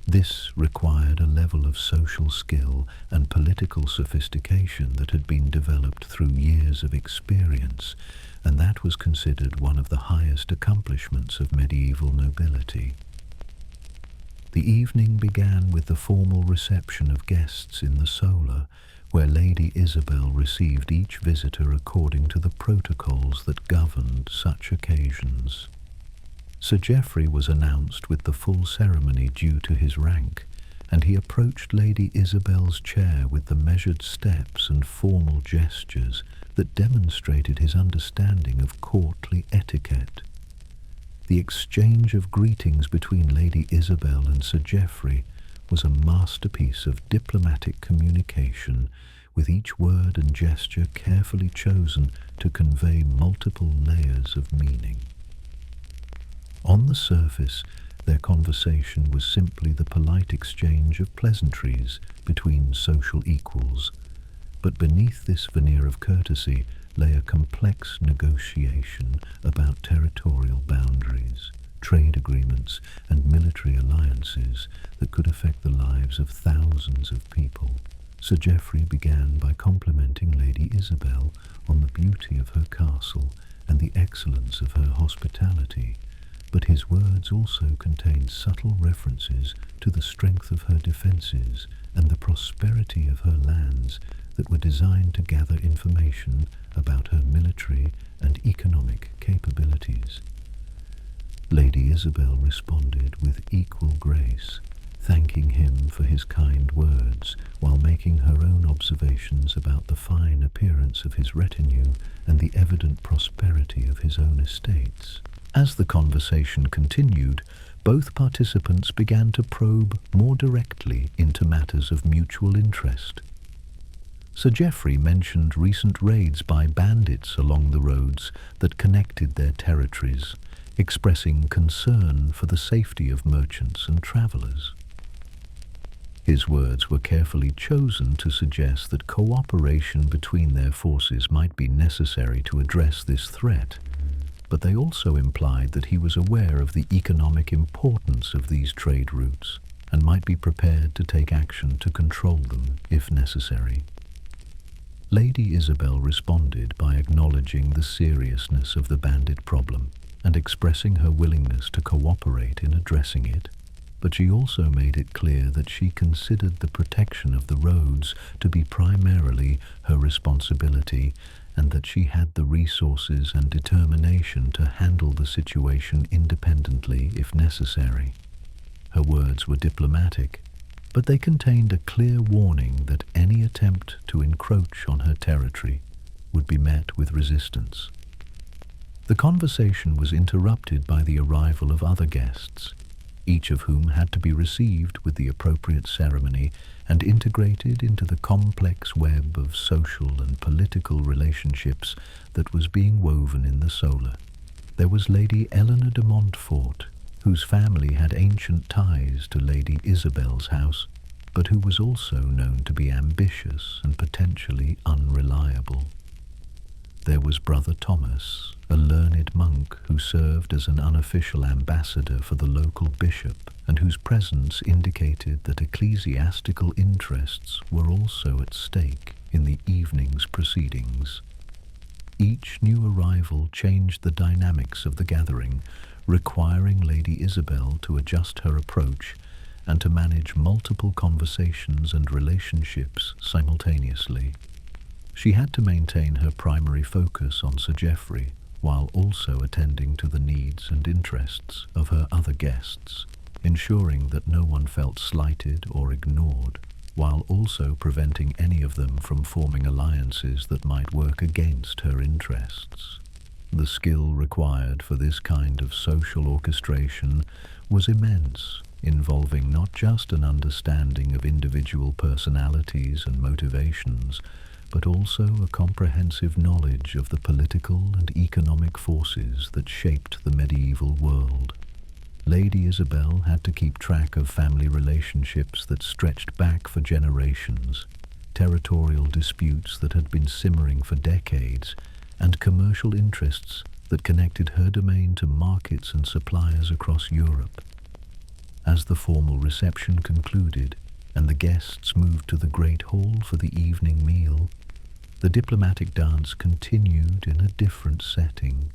This required a level of social skill and political sophistication that had been developed through years of experience, and that was considered one of the highest accomplishments of medieval nobility. The evening began with the formal reception of guests in the solar, where Lady Isabelle received each visitor according to the protocols that governed such occasions. Sir Geoffrey was announced with the full ceremony due to his rank, and he approached Lady Isabel's chair with the measured steps and formal gestures that demonstrated his understanding of courtly etiquette. The exchange of greetings between Lady Isabelle and Sir Geoffrey was a masterpiece of diplomatic communication, with each word and gesture carefully chosen to convey multiple layers of meaning. On the surface, their conversation was simply the polite exchange of pleasantries between social equals, but beneath this veneer of courtesy lay a complex negotiation about territorial boundaries, trade agreements, and military alliances that could affect the lives of thousands of people. Sir Geoffrey began by complimenting Lady Isabelle on the beauty of her castle and the excellence of her hospitality, but his words also contained subtle references to the strength of her defences and the prosperity of her lands that were designed to gather information about her military and economic capabilities. Lady Isabel responded with equal grace, thanking him for his kind words while making her own observations about the fine appearance of his retinue and the evident prosperity of his own estates. As the conversation continued, both participants began to probe more directly into matters of mutual interest. Sir Geoffrey mentioned recent raids by bandits along the roads that connected their territories, expressing concern for the safety of merchants and travellers. His words were carefully chosen to suggest that cooperation between their forces might be necessary to address this threat, but they also implied that he was aware of the economic importance of these trade routes and might be prepared to take action to control them if necessary. Lady Isabel responded by acknowledging the seriousness of the bandit problem and expressing her willingness to cooperate in addressing it, but she also made it clear that she considered the protection of the roads to be primarily her responsibility and that she had the resources and determination to handle the situation independently if necessary. Her words were diplomatic, but they contained a clear warning that any attempt to encroach on her territory would be met with resistance. The conversation was interrupted by the arrival of other guests, each of whom had to be received with the appropriate ceremony and integrated into the complex web of social and political relationships that was being woven in the solar. There was Lady Eleanor de Montfort, whose family had ancient ties to Lady Isabel's house, but who was also known to be ambitious and potentially unreliable. There was Brother Thomas, a learned monk who served as an unofficial ambassador for the local bishop and whose presence indicated that ecclesiastical interests were also at stake in the evening's proceedings. Each new arrival changed the dynamics of the gathering, requiring Lady Isabel to adjust her approach and to manage multiple conversations and relationships simultaneously. She had to maintain her primary focus on Sir Geoffrey while also attending to the needs and interests of her other guests, ensuring that no one felt slighted or ignored, while also preventing any of them from forming alliances that might work against her interests. The skill required for this kind of social orchestration was immense, involving not just an understanding of individual personalities and motivations, but also a comprehensive knowledge of the political and economic forces that shaped the medieval world. Lady Isabel had to keep track of family relationships that stretched back for generations, territorial disputes that had been simmering for decades, and commercial interests that connected her domain to markets and suppliers across Europe. As the formal reception concluded and the guests moved to the great hall for the evening meal, the diplomatic dance continued in a different setting.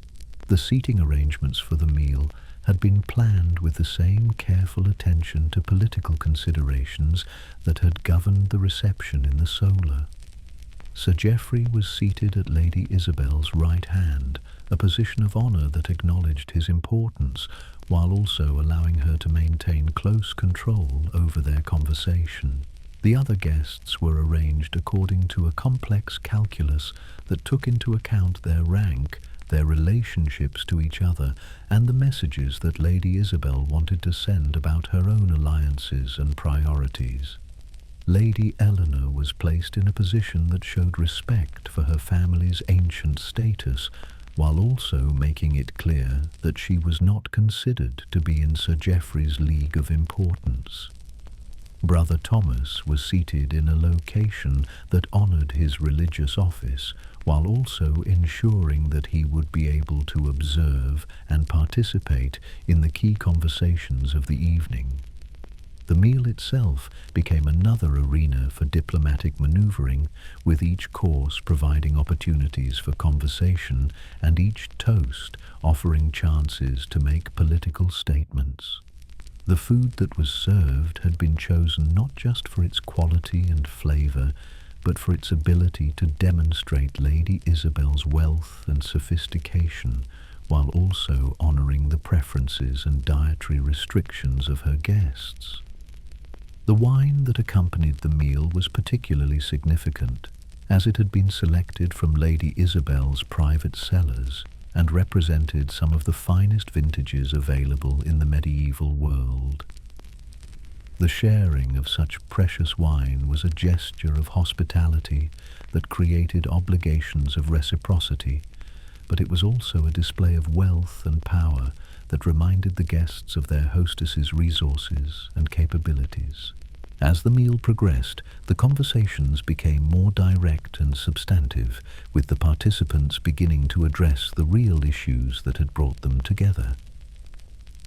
The seating arrangements for the meal had been planned with the same careful attention to political considerations that had governed the reception in the solar. Sir Geoffrey was seated at Lady Isabel's right hand, a position of honour that acknowledged his importance, while also allowing her to maintain close control over their conversation. The other guests were arranged according to a complex calculus that took into account their rank, their relationships to each other, and the messages that Lady Isabel wanted to send about her own alliances and priorities. Lady Eleanor was placed in a position that showed respect for her family's ancient status, while also making it clear that she was not considered to be in Sir Geoffrey's league of importance. Brother Thomas was seated in a location that honoured his religious office, while also ensuring that he would be able to observe and participate in the key conversations of the evening. The meal itself became another arena for diplomatic maneuvering, with each course providing opportunities for conversation and each toast offering chances to make political statements. The food that was served had been chosen not just for its quality and flavour, but for its ability to demonstrate Lady Isabel's wealth and sophistication, while also honoring the preferences and dietary restrictions of her guests. The wine that accompanied the meal was particularly significant, as it had been selected from Lady Isabel's private cellars and represented some of the finest vintages available in the medieval world. The sharing of such precious wine was a gesture of hospitality that created obligations of reciprocity, but it was also a display of wealth and power that reminded the guests of their hostess's resources and capabilities. As the meal progressed, the conversations became more direct and substantive, with the participants beginning to address the real issues that had brought them together.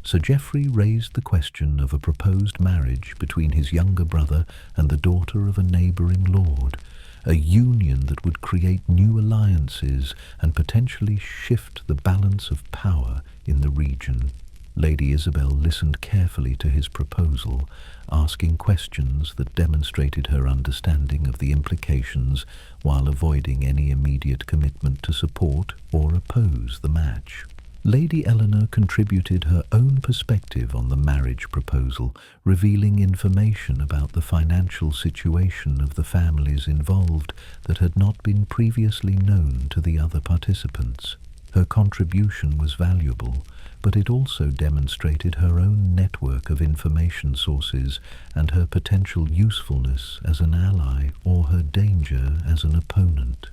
Sir Geoffrey raised the question of a proposed marriage between his younger brother and the daughter of a neighbouring lord, a union that would create new alliances and potentially shift the balance of power in the region. Lady Isabel listened carefully to his proposal, asking questions that demonstrated her understanding of the implications while avoiding any immediate commitment to support or oppose the match. Lady Eleanor contributed her own perspective on the marriage proposal, revealing information about the financial situation of the families involved that had not been previously known to the other participants. Her contribution was valuable, but it also demonstrated her own network of information sources and her potential usefulness as an ally or her danger as an opponent.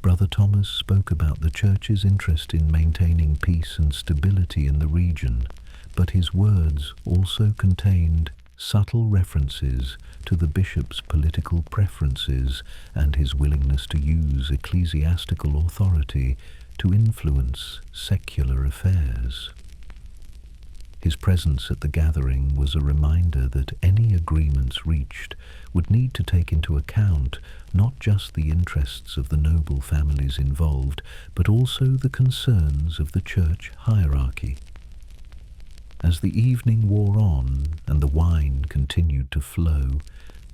Brother Thomas spoke about the Church's interest in maintaining peace and stability in the region, but his words also contained subtle references to the bishop's political preferences and his willingness to use ecclesiastical authority to influence secular affairs. His presence at the gathering was a reminder that any agreements reached would need to take into account not just the interests of the noble families involved, but also the concerns of the church hierarchy. As the evening wore on and the wine continued to flow,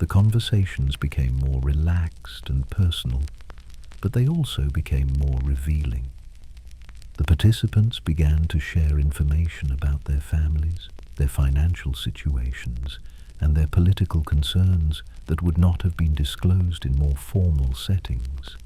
the conversations became more relaxed and personal, but they also became more revealing. The participants began to share information about their families, their financial situations, and their political concerns that would not have been disclosed in more formal settings.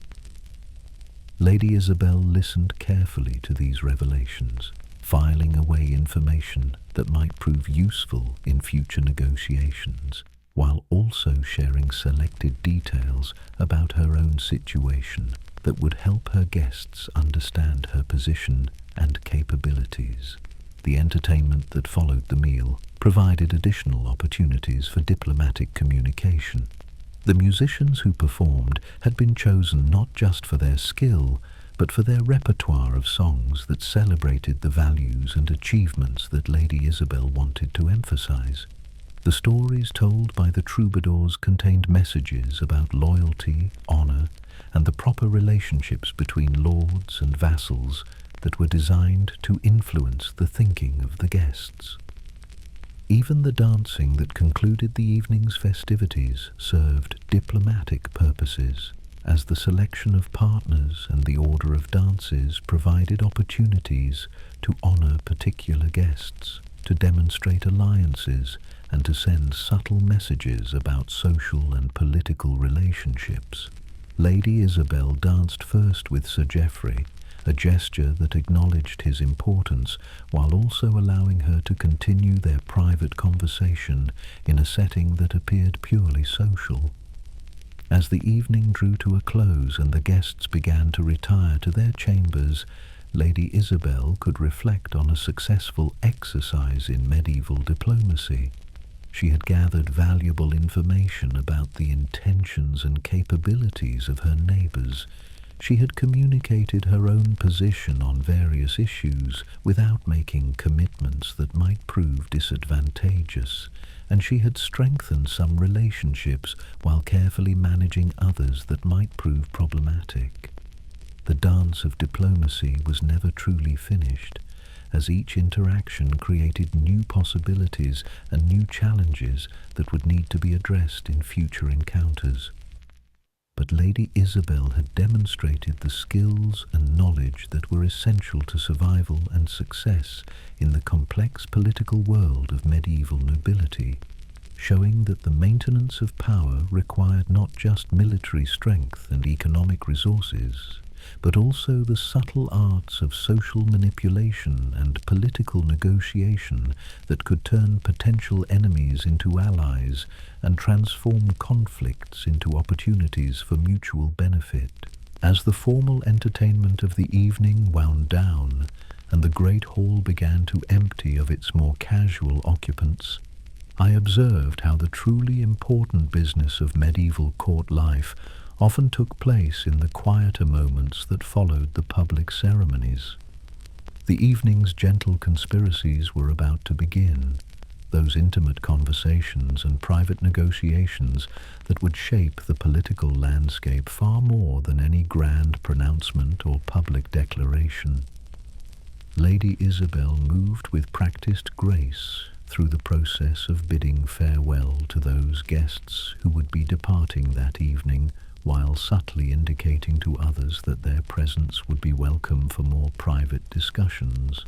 Lady Isabel listened carefully to these revelations, filing away information that might prove useful in future negotiations, while also sharing selected details about her own situation that would help her guests understand her position and capabilities. The entertainment that followed the meal provided additional opportunities for diplomatic communication. The musicians who performed had been chosen not just for their skill, but for their repertoire of songs that celebrated the values and achievements that Lady Isabel wanted to emphasize. The stories told by the troubadours contained messages about loyalty, honor, and the proper relationships between lords and vassals that were designed to influence the thinking of the guests. Even the dancing that concluded the evening's festivities served diplomatic purposes, as the selection of partners and the order of dances provided opportunities to honor particular guests, to demonstrate alliances, and to send subtle messages about social and political relationships. Lady Isabel danced first with Sir Geoffrey, a gesture that acknowledged his importance while also allowing her to continue their private conversation in a setting that appeared purely social. As the evening drew to a close and the guests began to retire to their chambers, Lady Isabel could reflect on a successful exercise in medieval diplomacy. She had gathered valuable information about the intentions and capabilities of her neighbors. She had communicated her own position on various issues without making commitments that might prove disadvantageous, and she had strengthened some relationships while carefully managing others that might prove problematic. The dance of diplomacy was never truly finished, as each interaction created new possibilities and new challenges that would need to be addressed in future encounters. But Lady Isabel had demonstrated the skills and knowledge that were essential to survival and success in the complex political world of medieval nobility, showing that the maintenance of power required not just military strength and economic resources, but also the subtle arts of social manipulation and political negotiation that could turn potential enemies into allies and transform conflicts into opportunities for mutual benefit. As the formal entertainment of the evening wound down and the great hall began to empty of its more casual occupants, I observed how the truly important business of medieval court life often took place in the quieter moments that followed the public ceremonies. The evening's gentle conspiracies were about to begin, those intimate conversations and private negotiations that would shape the political landscape far more than any grand pronouncement or public declaration. Lady Isabel moved with practiced grace through the process of bidding farewell to those guests who would be departing that evening, while subtly indicating to others that their presence would be welcome for more private discussions.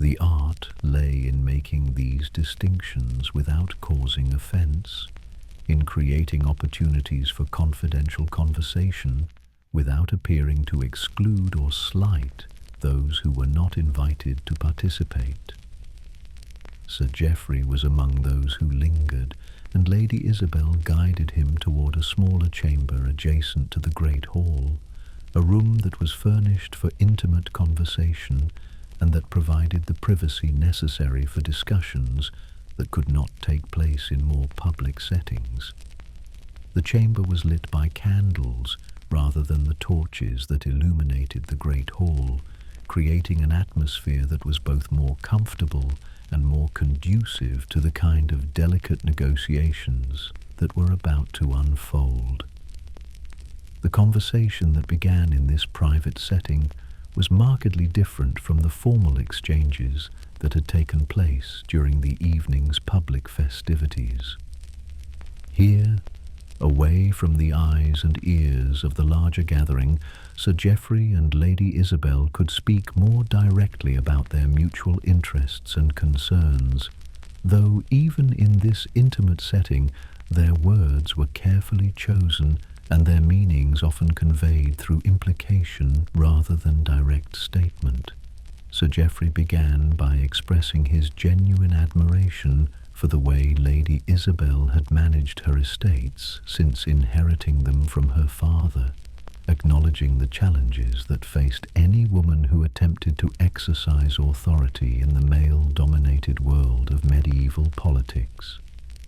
The art lay in making these distinctions without causing offense, in creating opportunities for confidential conversation without appearing to exclude or slight those who were not invited to participate. Sir Geoffrey was among those who lingered, and Lady Isabel guided him toward a smaller chamber adjacent to the great hall, a room that was furnished for intimate conversation and that provided the privacy necessary for discussions that could not take place in more public settings. The chamber was lit by candles rather than the torches that illuminated the great hall, creating an atmosphere that was both more comfortable and more conducive to the kind of delicate negotiations that were about to unfold. The conversation that began in this private setting was markedly different from the formal exchanges that had taken place during the evening's public festivities. Here, away from the eyes and ears of the larger gathering, Sir Geoffrey and Lady Isabel could speak more directly about their mutual interests and concerns, though even in this intimate setting their words were carefully chosen and their meanings often conveyed through implication rather than direct statement. Sir Geoffrey began by expressing his genuine admiration for the way Lady Isabel had managed her estates since inheriting them from her father, acknowledging the challenges that faced any woman who attempted to exercise authority in the male-dominated world of medieval politics.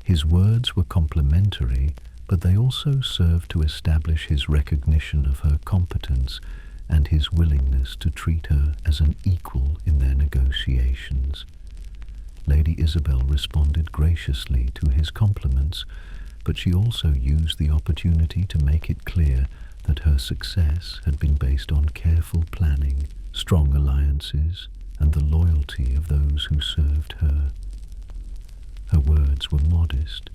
His words were complimentary, but they also served to establish his recognition of her competence and his willingness to treat her as an equal in their negotiations. Lady Isabel responded graciously to his compliments, but she also used the opportunity to make it clear that her success had been based on careful planning, strong alliances, and the loyalty of those who served her. Her words were modest,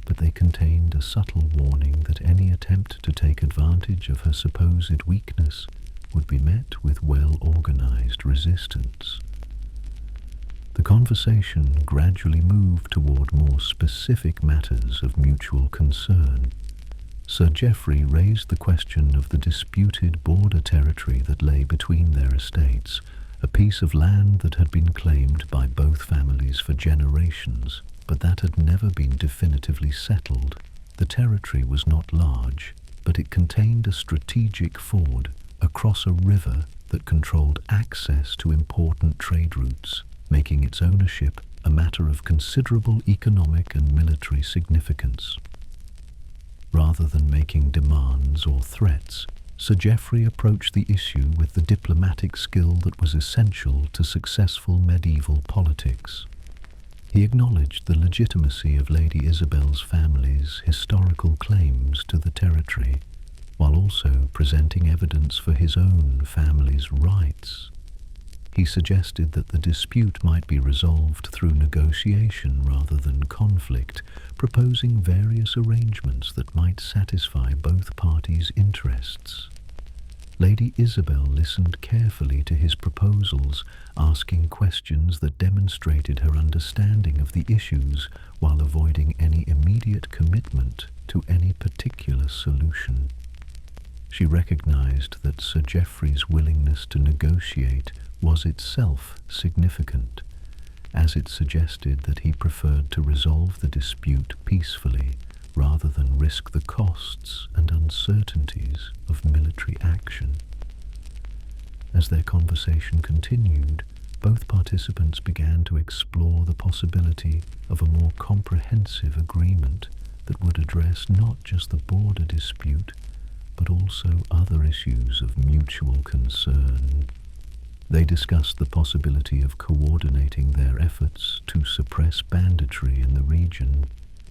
but they contained a subtle warning that any attempt to take advantage of her supposed weakness would be met with well-organized resistance. The conversation gradually moved toward more specific matters of mutual concern. Sir Geoffrey raised the question of the disputed border territory that lay between their estates, a piece of land that had been claimed by both families for generations, but that had never been definitively settled. The territory was not large, but it contained a strategic ford across a river that controlled access to important trade routes, making its ownership a matter of considerable economic and military significance. Rather than making demands or threats, Sir Geoffrey approached the issue with the diplomatic skill that was essential to successful medieval politics. He acknowledged the legitimacy of Lady Isabel's family's historical claims to the territory, while also presenting evidence for his own family's rights. He suggested that the dispute might be resolved through negotiation rather than conflict, proposing various arrangements that might satisfy both parties' interests. Lady Isabel listened carefully to his proposals, asking questions that demonstrated her understanding of the issues while avoiding any immediate commitment to any particular solution. She recognized that Sir Geoffrey's willingness to negotiate was itself significant, as it suggested that he preferred to resolve the dispute peacefully rather than risk the costs and uncertainties of military action. As their conversation continued, both participants began to explore the possibility of a more comprehensive agreement that would address not just the border dispute, but also other issues of mutual concern. They discussed the possibility of coordinating their efforts to suppress banditry in the region,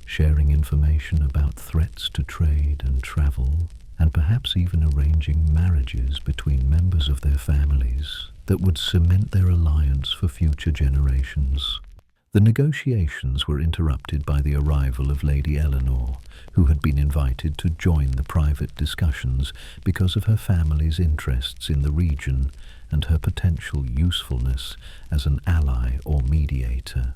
sharing information about threats to trade and travel, and perhaps even arranging marriages between members of their families that would cement their alliance for future generations. The negotiations were interrupted by the arrival of Lady Eleanor, who had been invited to join the private discussions because of her family's interests in the region and her potential usefulness as an ally or mediator.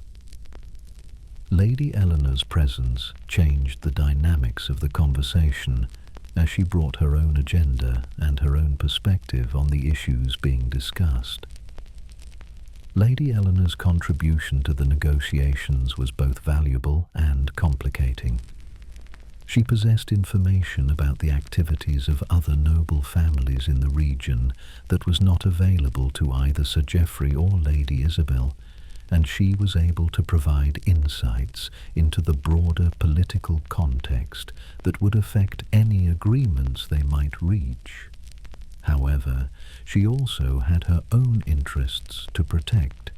Lady Eleanor's presence changed the dynamics of the conversation, as she brought her own agenda and her own perspective on the issues being discussed. Lady Eleanor's contribution to the negotiations was both valuable and complicating. She possessed information about the activities of other noble families in the region that was not available to either Sir Geoffrey or Lady Isabel, and she was able to provide insights into the broader political context that would affect any agreements they might reach. However, she also had her own interests to protect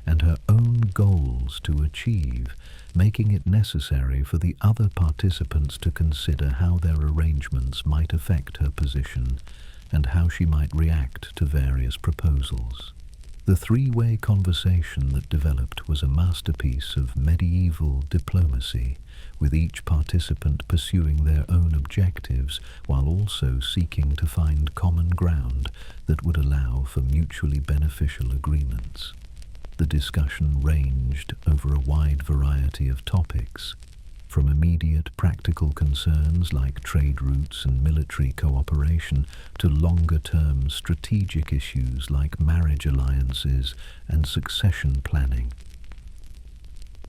and her own goals to achieve, making it necessary for the other participants to consider how their arrangements might affect her position and how she might react to various proposals. The three-way conversation that developed was a masterpiece of medieval diplomacy, with each participant pursuing their own objectives while also seeking to find common ground that would allow for mutually beneficial agreements. The discussion ranged over a wide variety of topics, from immediate practical concerns like trade routes and military cooperation to longer-term strategic issues like marriage alliances and succession planning.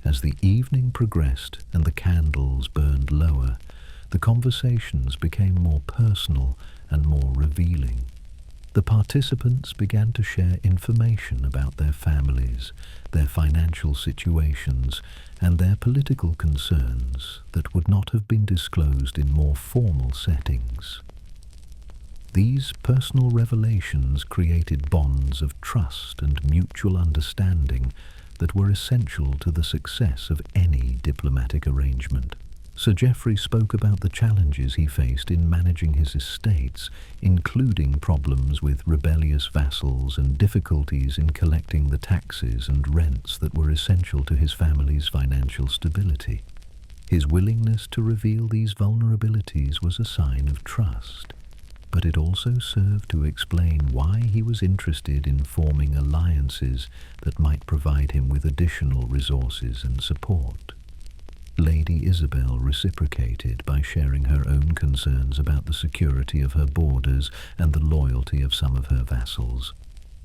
As the evening progressed and the candles burned lower, the conversations became more personal and more revealing. The participants began to share information about their families, their financial situations, and their political concerns that would not have been disclosed in more formal settings. These personal revelations created bonds of trust and mutual understanding that were essential to the success of any diplomatic arrangement. Sir Geoffrey spoke about the challenges he faced in managing his estates, including problems with rebellious vassals and difficulties in collecting the taxes and rents that were essential to his family's financial stability. His willingness to reveal these vulnerabilities was a sign of trust, but it also served to explain why he was interested in forming alliances that might provide him with additional resources and support. Lady Isabel reciprocated by sharing her own concerns about the security of her borders and the loyalty of some of her vassals,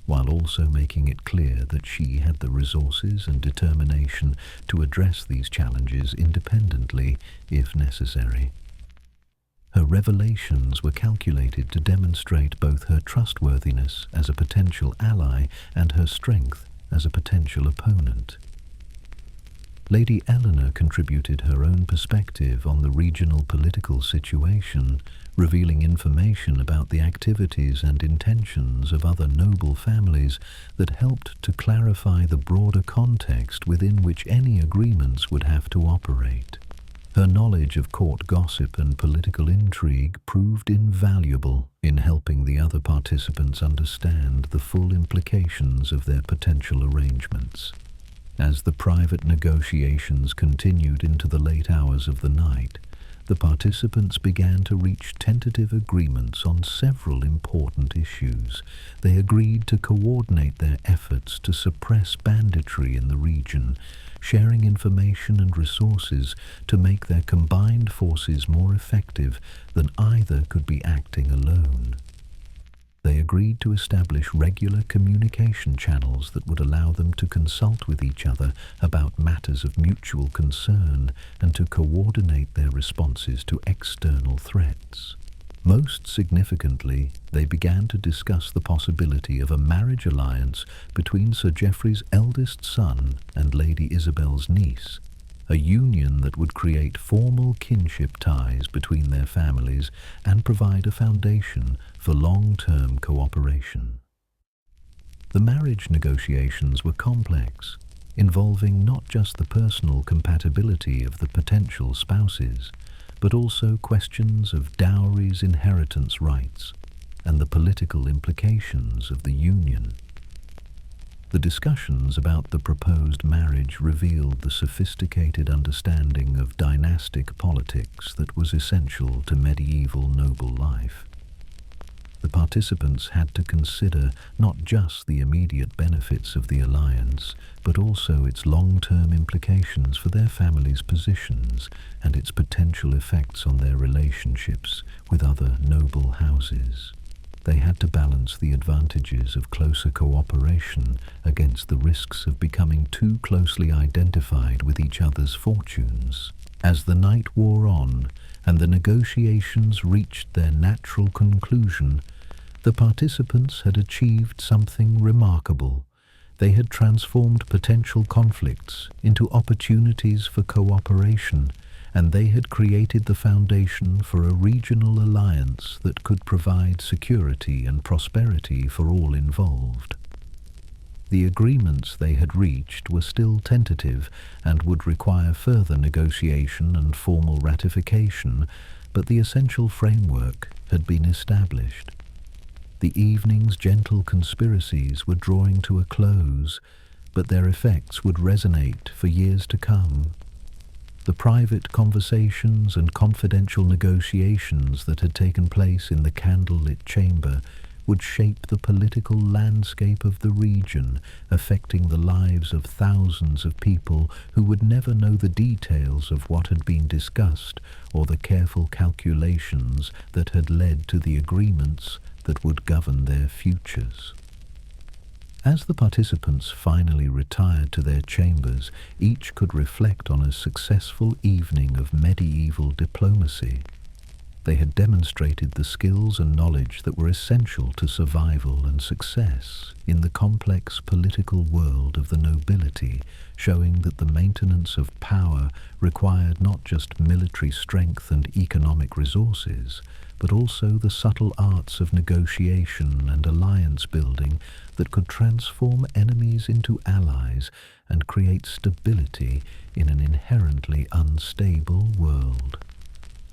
while also making it clear that she had the resources and determination to address these challenges independently if necessary. Her revelations were calculated to demonstrate both her trustworthiness as a potential ally and her strength as a potential opponent. Lady Eleanor contributed her own perspective on the regional political situation, revealing information about the activities and intentions of other noble families that helped to clarify the broader context within which any agreements would have to operate. Her knowledge of court gossip and political intrigue proved invaluable in helping the other participants understand the full implications of their potential arrangements. As the private negotiations continued into the late hours of the night, the participants began to reach tentative agreements on several important issues. They agreed to coordinate their efforts to suppress banditry in the region, sharing information and resources to make their combined forces more effective than either could be acting alone. They agreed to establish regular communication channels that would allow them to consult with each other about matters of mutual concern and to coordinate their responses to external threats. Most significantly, they began to discuss the possibility of a marriage alliance between Sir Geoffrey's eldest son and Lady Isabel's niece, a union that would create formal kinship ties between their families and provide a foundation for long-term cooperation. The marriage negotiations were complex, involving not just the personal compatibility of the potential spouses, but also questions of dowries, inheritance rights, and the political implications of the union. The discussions about the proposed marriage revealed the sophisticated understanding of dynastic politics that was essential to medieval noble life. The participants had to consider not just the immediate benefits of the alliance, but also its long-term implications for their families' positions and its potential effects on their relationships with other noble houses. They had to balance the advantages of closer cooperation against the risks of becoming too closely identified with each other's fortunes. As the night wore on and the negotiations reached their natural conclusion, the participants had achieved something remarkable. They had transformed potential conflicts into opportunities for cooperation, and they had created the foundation for a regional alliance that could provide security and prosperity for all involved. The agreements they had reached were still tentative and would require further negotiation and formal ratification, but the essential framework had been established. The evening's gentle conspiracies were drawing to a close, but their effects would resonate for years to come. The private conversations and confidential negotiations that had taken place in the candlelit chamber would shape the political landscape of the region, affecting the lives of thousands of people who would never know the details of what had been discussed or the careful calculations that had led to the agreements that would govern their futures. As the participants finally retired to their chambers, each could reflect on a successful evening of medieval diplomacy. They had demonstrated the skills and knowledge that were essential to survival and success in the complex political world of the nobility, showing that the maintenance of power required not just military strength and economic resources, but also the subtle arts of negotiation and alliance building that could transform enemies into allies and create stability in an inherently unstable world.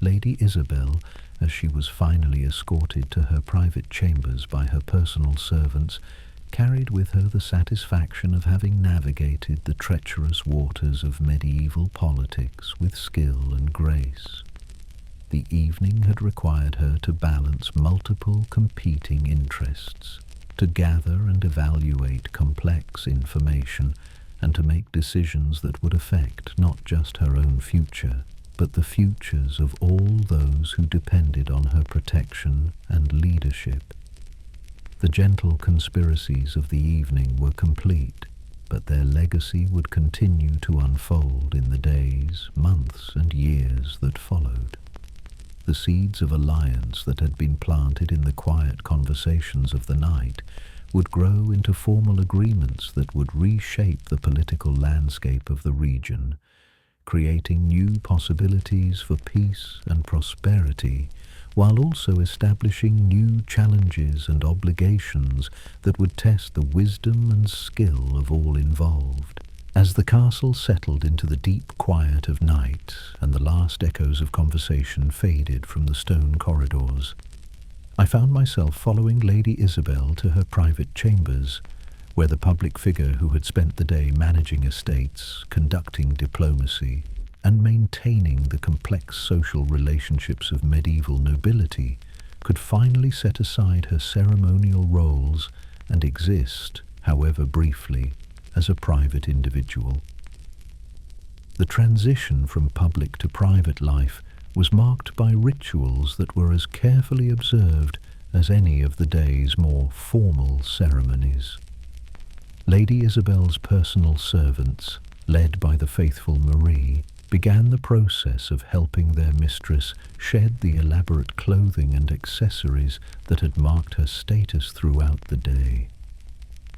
Lady Isabel, as she was finally escorted to her private chambers by her personal servants, carried with her the satisfaction of having navigated the treacherous waters of medieval politics with skill and grace. The evening had required her to balance multiple competing interests, to gather and evaluate complex information, and to make decisions that would affect not just her own future, but the futures of all those who depended on her protection and leadership. The gentle conspiracies of the evening were complete, but their legacy would continue to unfold in the days, months, and years that followed. The seeds of alliance that had been planted in the quiet conversations of the night would grow into formal agreements that would reshape the political landscape of the region, creating new possibilities for peace and prosperity, while also establishing new challenges and obligations that would test the wisdom and skill of all involved. As the castle settled into the deep quiet of night and the last echoes of conversation faded from the stone corridors, I found myself following Lady Isabelle to her private chambers, where the public figure who had spent the day managing estates, conducting diplomacy, and maintaining the complex social relationships of medieval nobility could finally set aside her ceremonial roles and exist, however briefly, as a private individual. The transition from public to private life was marked by rituals that were as carefully observed as any of the day's more formal ceremonies. Lady Isabel's personal servants, led by the faithful Marie, began the process of helping their mistress shed the elaborate clothing and accessories that had marked her status throughout the day.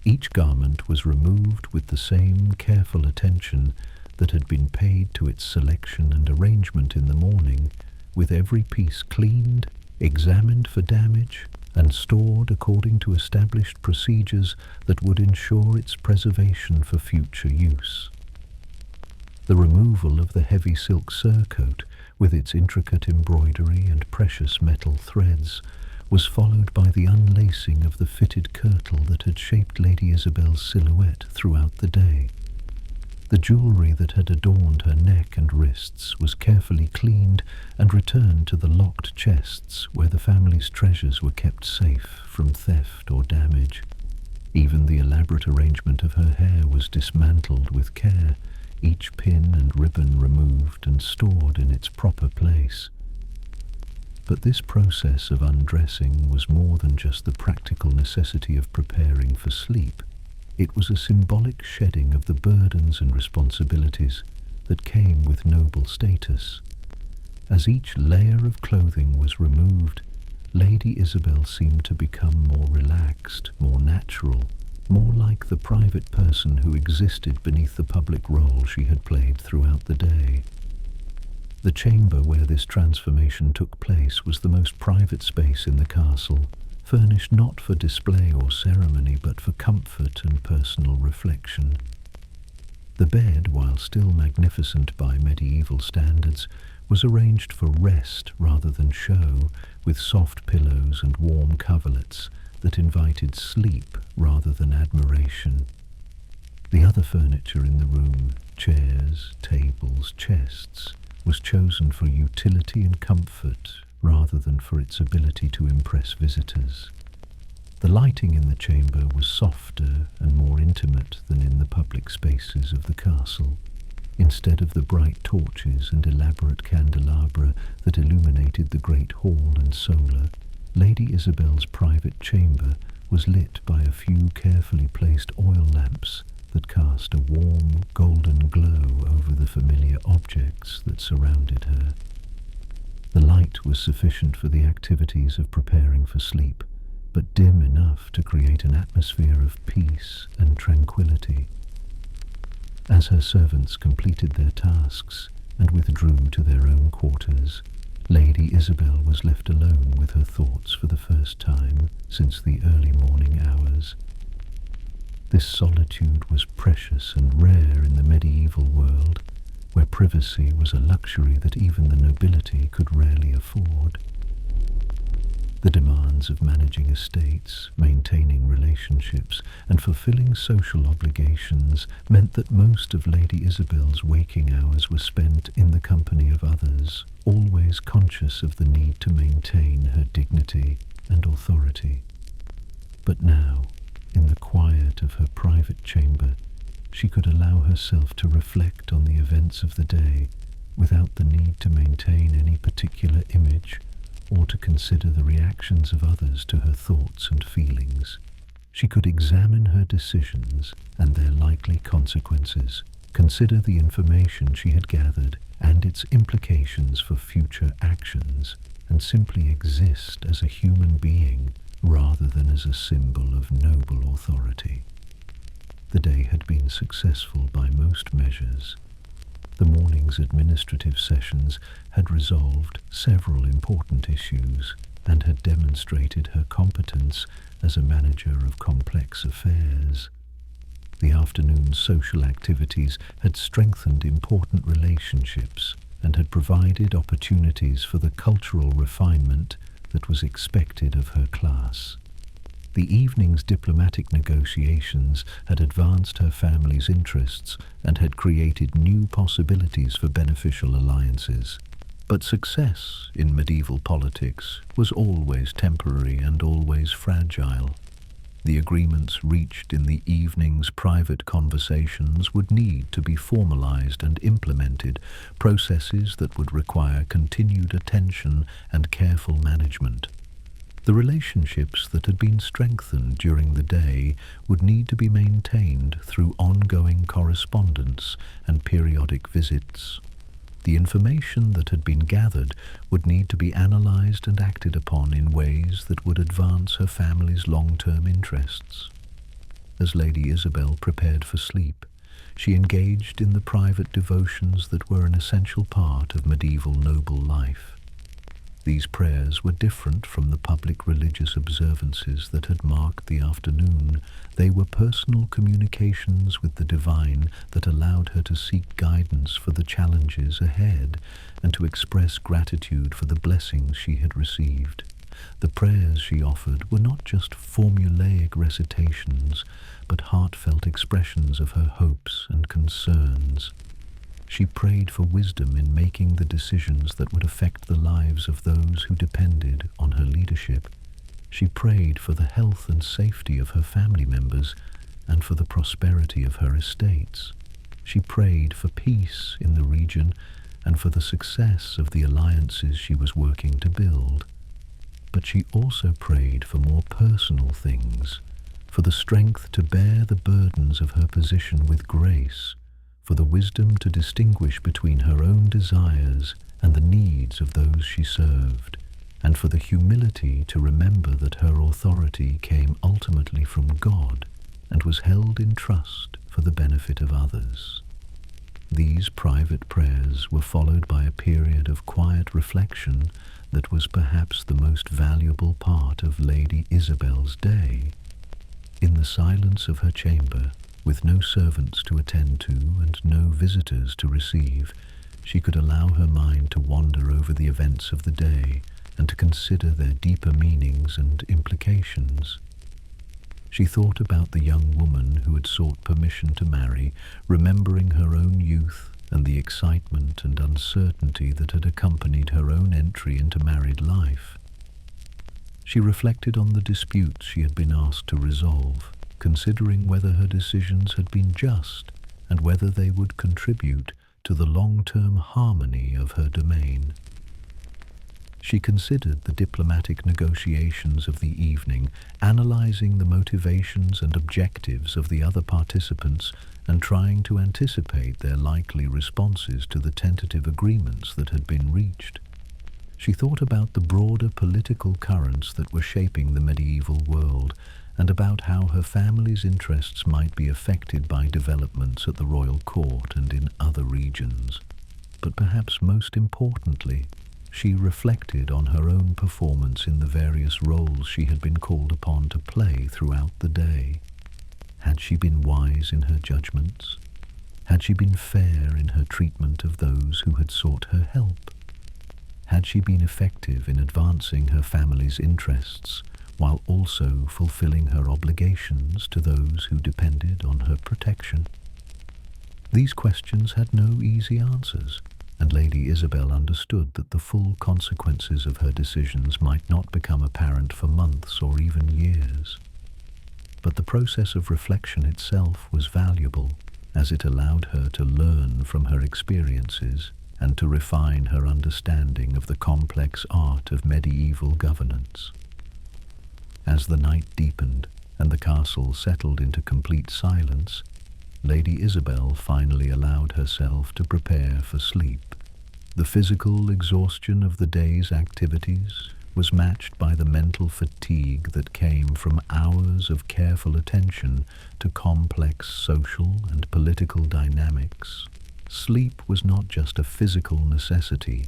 Each garment was removed with the same careful attention that had been paid to its selection and arrangement in the morning, with every piece cleaned, examined for damage, and stored according to established procedures that would ensure its preservation for future use. The removal of the heavy silk surcoat, with its intricate embroidery and precious metal threads, was followed by the unlacing of the fitted kirtle that had shaped Lady Isabel's silhouette throughout the day. The jewellery that had adorned her neck and wrists was carefully cleaned and returned to the locked chests where the family's treasures were kept safe from theft or damage. Even the elaborate arrangement of her hair was dismantled with care, each pin and ribbon removed and stored in its proper place. But this process of undressing was more than just the practical necessity of preparing for sleep. It was a symbolic shedding of the burdens and responsibilities that came with noble status. As each layer of clothing was removed, Lady Isabelle seemed to become more relaxed, more natural, more like the private person who existed beneath the public role she had played throughout the day. The chamber where this transformation took place was the most private space in the castle, furnished not for display or ceremony but for comfort and personal reflection. The bed, while still magnificent by medieval standards, was arranged for rest rather than show, with soft pillows and warm coverlets that invited sleep rather than admiration. The other furniture in the room, chairs, tables, chests, was chosen for utility and comfort rather than for its ability to impress visitors. The lighting in the chamber was softer and more intimate than in the public spaces of the castle. Instead of the bright torches and elaborate candelabra that illuminated the great hall and solar, Lady Isabel's private chamber was lit by a few carefully placed oil lamps that cast a warm, golden glow over the familiar objects that surrounded her. The light was sufficient for the activities of preparing for sleep, but dim enough to create an atmosphere of peace and tranquility. As her servants completed their tasks and withdrew to their own quarters, Lady Isabelle was left alone with her thoughts for the first time since the early morning hours. This solitude was precious and rare in the medieval world, where privacy was a luxury that even the nobility could rarely afford. The demands of managing estates, maintaining relationships, and fulfilling social obligations meant that most of Lady Isabel's waking hours were spent in the company of others, always conscious of the need to maintain her dignity and authority. But now, in the quiet of her private chamber, she could allow herself to reflect on the events of the day without the need to maintain any particular image or to consider the reactions of others to her thoughts and feelings. She could examine her decisions and their likely consequences, consider the information she had gathered and its implications for future actions, and simply exist as a human being rather than as a symbol of noble authority. The day had been successful by most measures. The morning's administrative sessions had resolved several important issues and had demonstrated her competence as a manager of complex affairs. The afternoon's social activities had strengthened important relationships and had provided opportunities for the cultural refinement that was expected of her class. The evening's diplomatic negotiations had advanced her family's interests and had created new possibilities for beneficial alliances. But success in medieval politics was always temporary and always fragile. The agreements reached in the evening's private conversations would need to be formalized and implemented, processes that would require continued attention and careful management. The relationships that had been strengthened during the day would need to be maintained through ongoing correspondence and periodic visits. The information that had been gathered would need to be analyzed and acted upon in ways that would advance her family's long-term interests. As Lady Isabelle prepared for sleep, she engaged in the private devotions that were an essential part of medieval noble life. These prayers were different from the public religious observances that had marked the afternoon. They were personal communications with the divine that allowed her to seek guidance for the challenges ahead and to express gratitude for the blessings she had received. The prayers she offered were not just formulaic recitations, but heartfelt expressions of her hopes and concerns. She prayed for wisdom in making the decisions that would affect the lives of those who depended on her leadership. She prayed for the health and safety of her family members and for the prosperity of her estates. She prayed for peace in the region and for the success of the alliances she was working to build. But she also prayed for more personal things, for the strength to bear the burdens of her position with grace, for the wisdom to distinguish between her own desires and the needs of those she served, and for the humility to remember that her authority came ultimately from God and was held in trust for the benefit of others. These private prayers were followed by a period of quiet reflection that was perhaps the most valuable part of Lady Isabel's day. In the silence of her chamber, with no servants to attend to and no visitors to receive, she could allow her mind to wander over the events of the day and to consider their deeper meanings and implications. She thought about the young woman who had sought permission to marry, remembering her own youth and the excitement and uncertainty that had accompanied her own entry into married life. She reflected on the disputes she had been asked to resolve, considering whether her decisions had been just and whether they would contribute to the long-term harmony of her domain. She considered the diplomatic negotiations of the evening, analyzing the motivations and objectives of the other participants and trying to anticipate their likely responses to the tentative agreements that had been reached. She thought about the broader political currents that were shaping the medieval world and about how her family's interests might be affected by developments at the royal court and in other regions. But perhaps most importantly, she reflected on her own performance in the various roles she had been called upon to play throughout the day. Had she been wise in her judgments? Had she been fair in her treatment of those who had sought her help? Had she been effective in advancing her family's interests while also fulfilling her obligations to those who depended on her protection? These questions had no easy answers, and Lady Isabelle understood that the full consequences of her decisions might not become apparent for months or even years. But the process of reflection itself was valuable, as it allowed her to learn from her experiences and to refine her understanding of the complex art of medieval governance. As the night deepened and the castle settled into complete silence, Lady Isabelle finally allowed herself to prepare for sleep. The physical exhaustion of the day's activities was matched by the mental fatigue that came from hours of careful attention to complex social and political dynamics. Sleep was not just a physical necessity,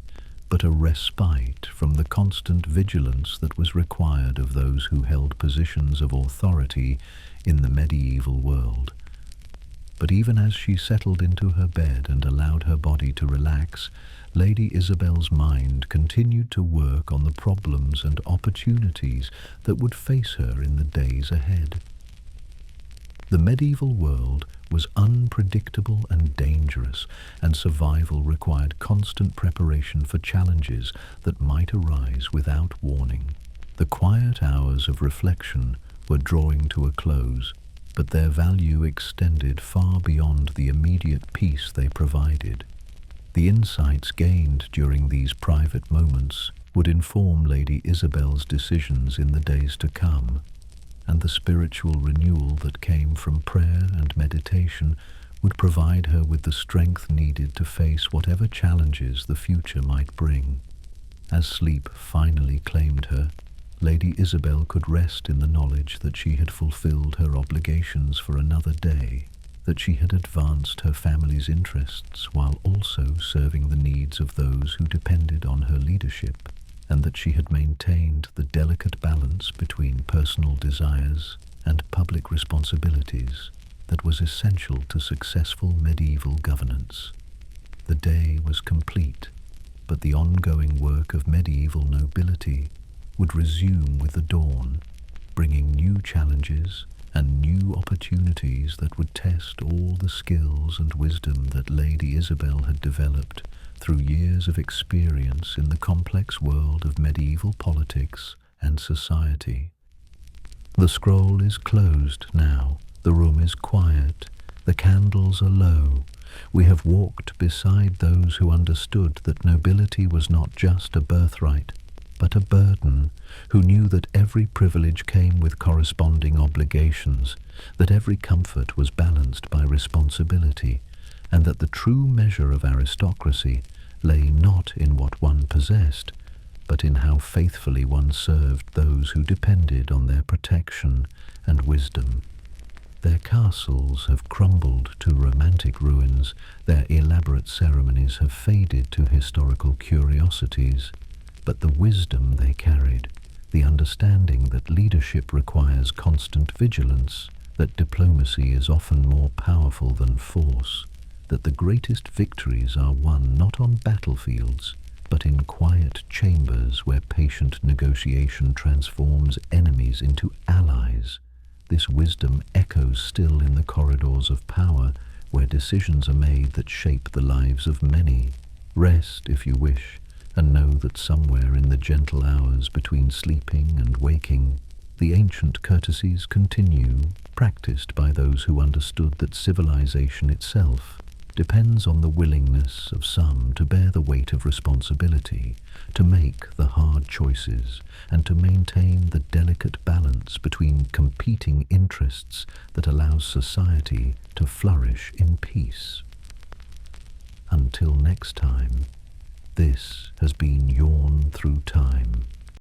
but a respite from the constant vigilance that was required of those who held positions of authority in the medieval world. But even as she settled into her bed and allowed her body to relax, Lady Isabel's mind continued to work on the problems and opportunities that would face her in the days ahead. The medieval world was unpredictable and dangerous, and survival required constant preparation for challenges that might arise without warning. The quiet hours of reflection were drawing to a close, but their value extended far beyond the immediate peace they provided. The insights gained during these private moments would inform Lady Isabel's decisions in the days to come, and the spiritual renewal that came from prayer and meditation would provide her with the strength needed to face whatever challenges the future might bring. As sleep finally claimed her, Lady Isabel could rest in the knowledge that she had fulfilled her obligations for another day, that she had advanced her family's interests while also serving the needs of those who depended on her leadership, and that she had maintained the delicate balance between personal desires and public responsibilities that was essential to successful medieval governance. The day was complete, but the ongoing work of medieval nobility would resume with the dawn, bringing new challenges and new opportunities that would test all the skills and wisdom that Lady Isabel had developed through years of experience in the complex world of medieval politics and society. The scroll is closed now, the room is quiet, the candles are low. We have walked beside those who understood that nobility was not just a birthright, but a burden, who knew that every privilege came with corresponding obligations, that every comfort was balanced by responsibility, and that the true measure of aristocracy lay not in what one possessed, but in how faithfully one served those who depended on their protection and wisdom. Their castles have crumbled to romantic ruins, their elaborate ceremonies have faded to historical curiosities, but the wisdom they carried, the understanding that leadership requires constant vigilance, that diplomacy is often more powerful than force, that the greatest victories are won not on battlefields, but in quiet chambers where patient negotiation transforms enemies into allies. This wisdom echoes still in the corridors of power, where decisions are made that shape the lives of many. Rest, if you wish, and know that somewhere in the gentle hours between sleeping and waking, the ancient courtesies continue, practiced by those who understood that civilization itself depends on the willingness of some to bear the weight of responsibility, to make the hard choices, and to maintain the delicate balance between competing interests that allows society to flourish in peace. Until next time, this has been Yawn Through Time.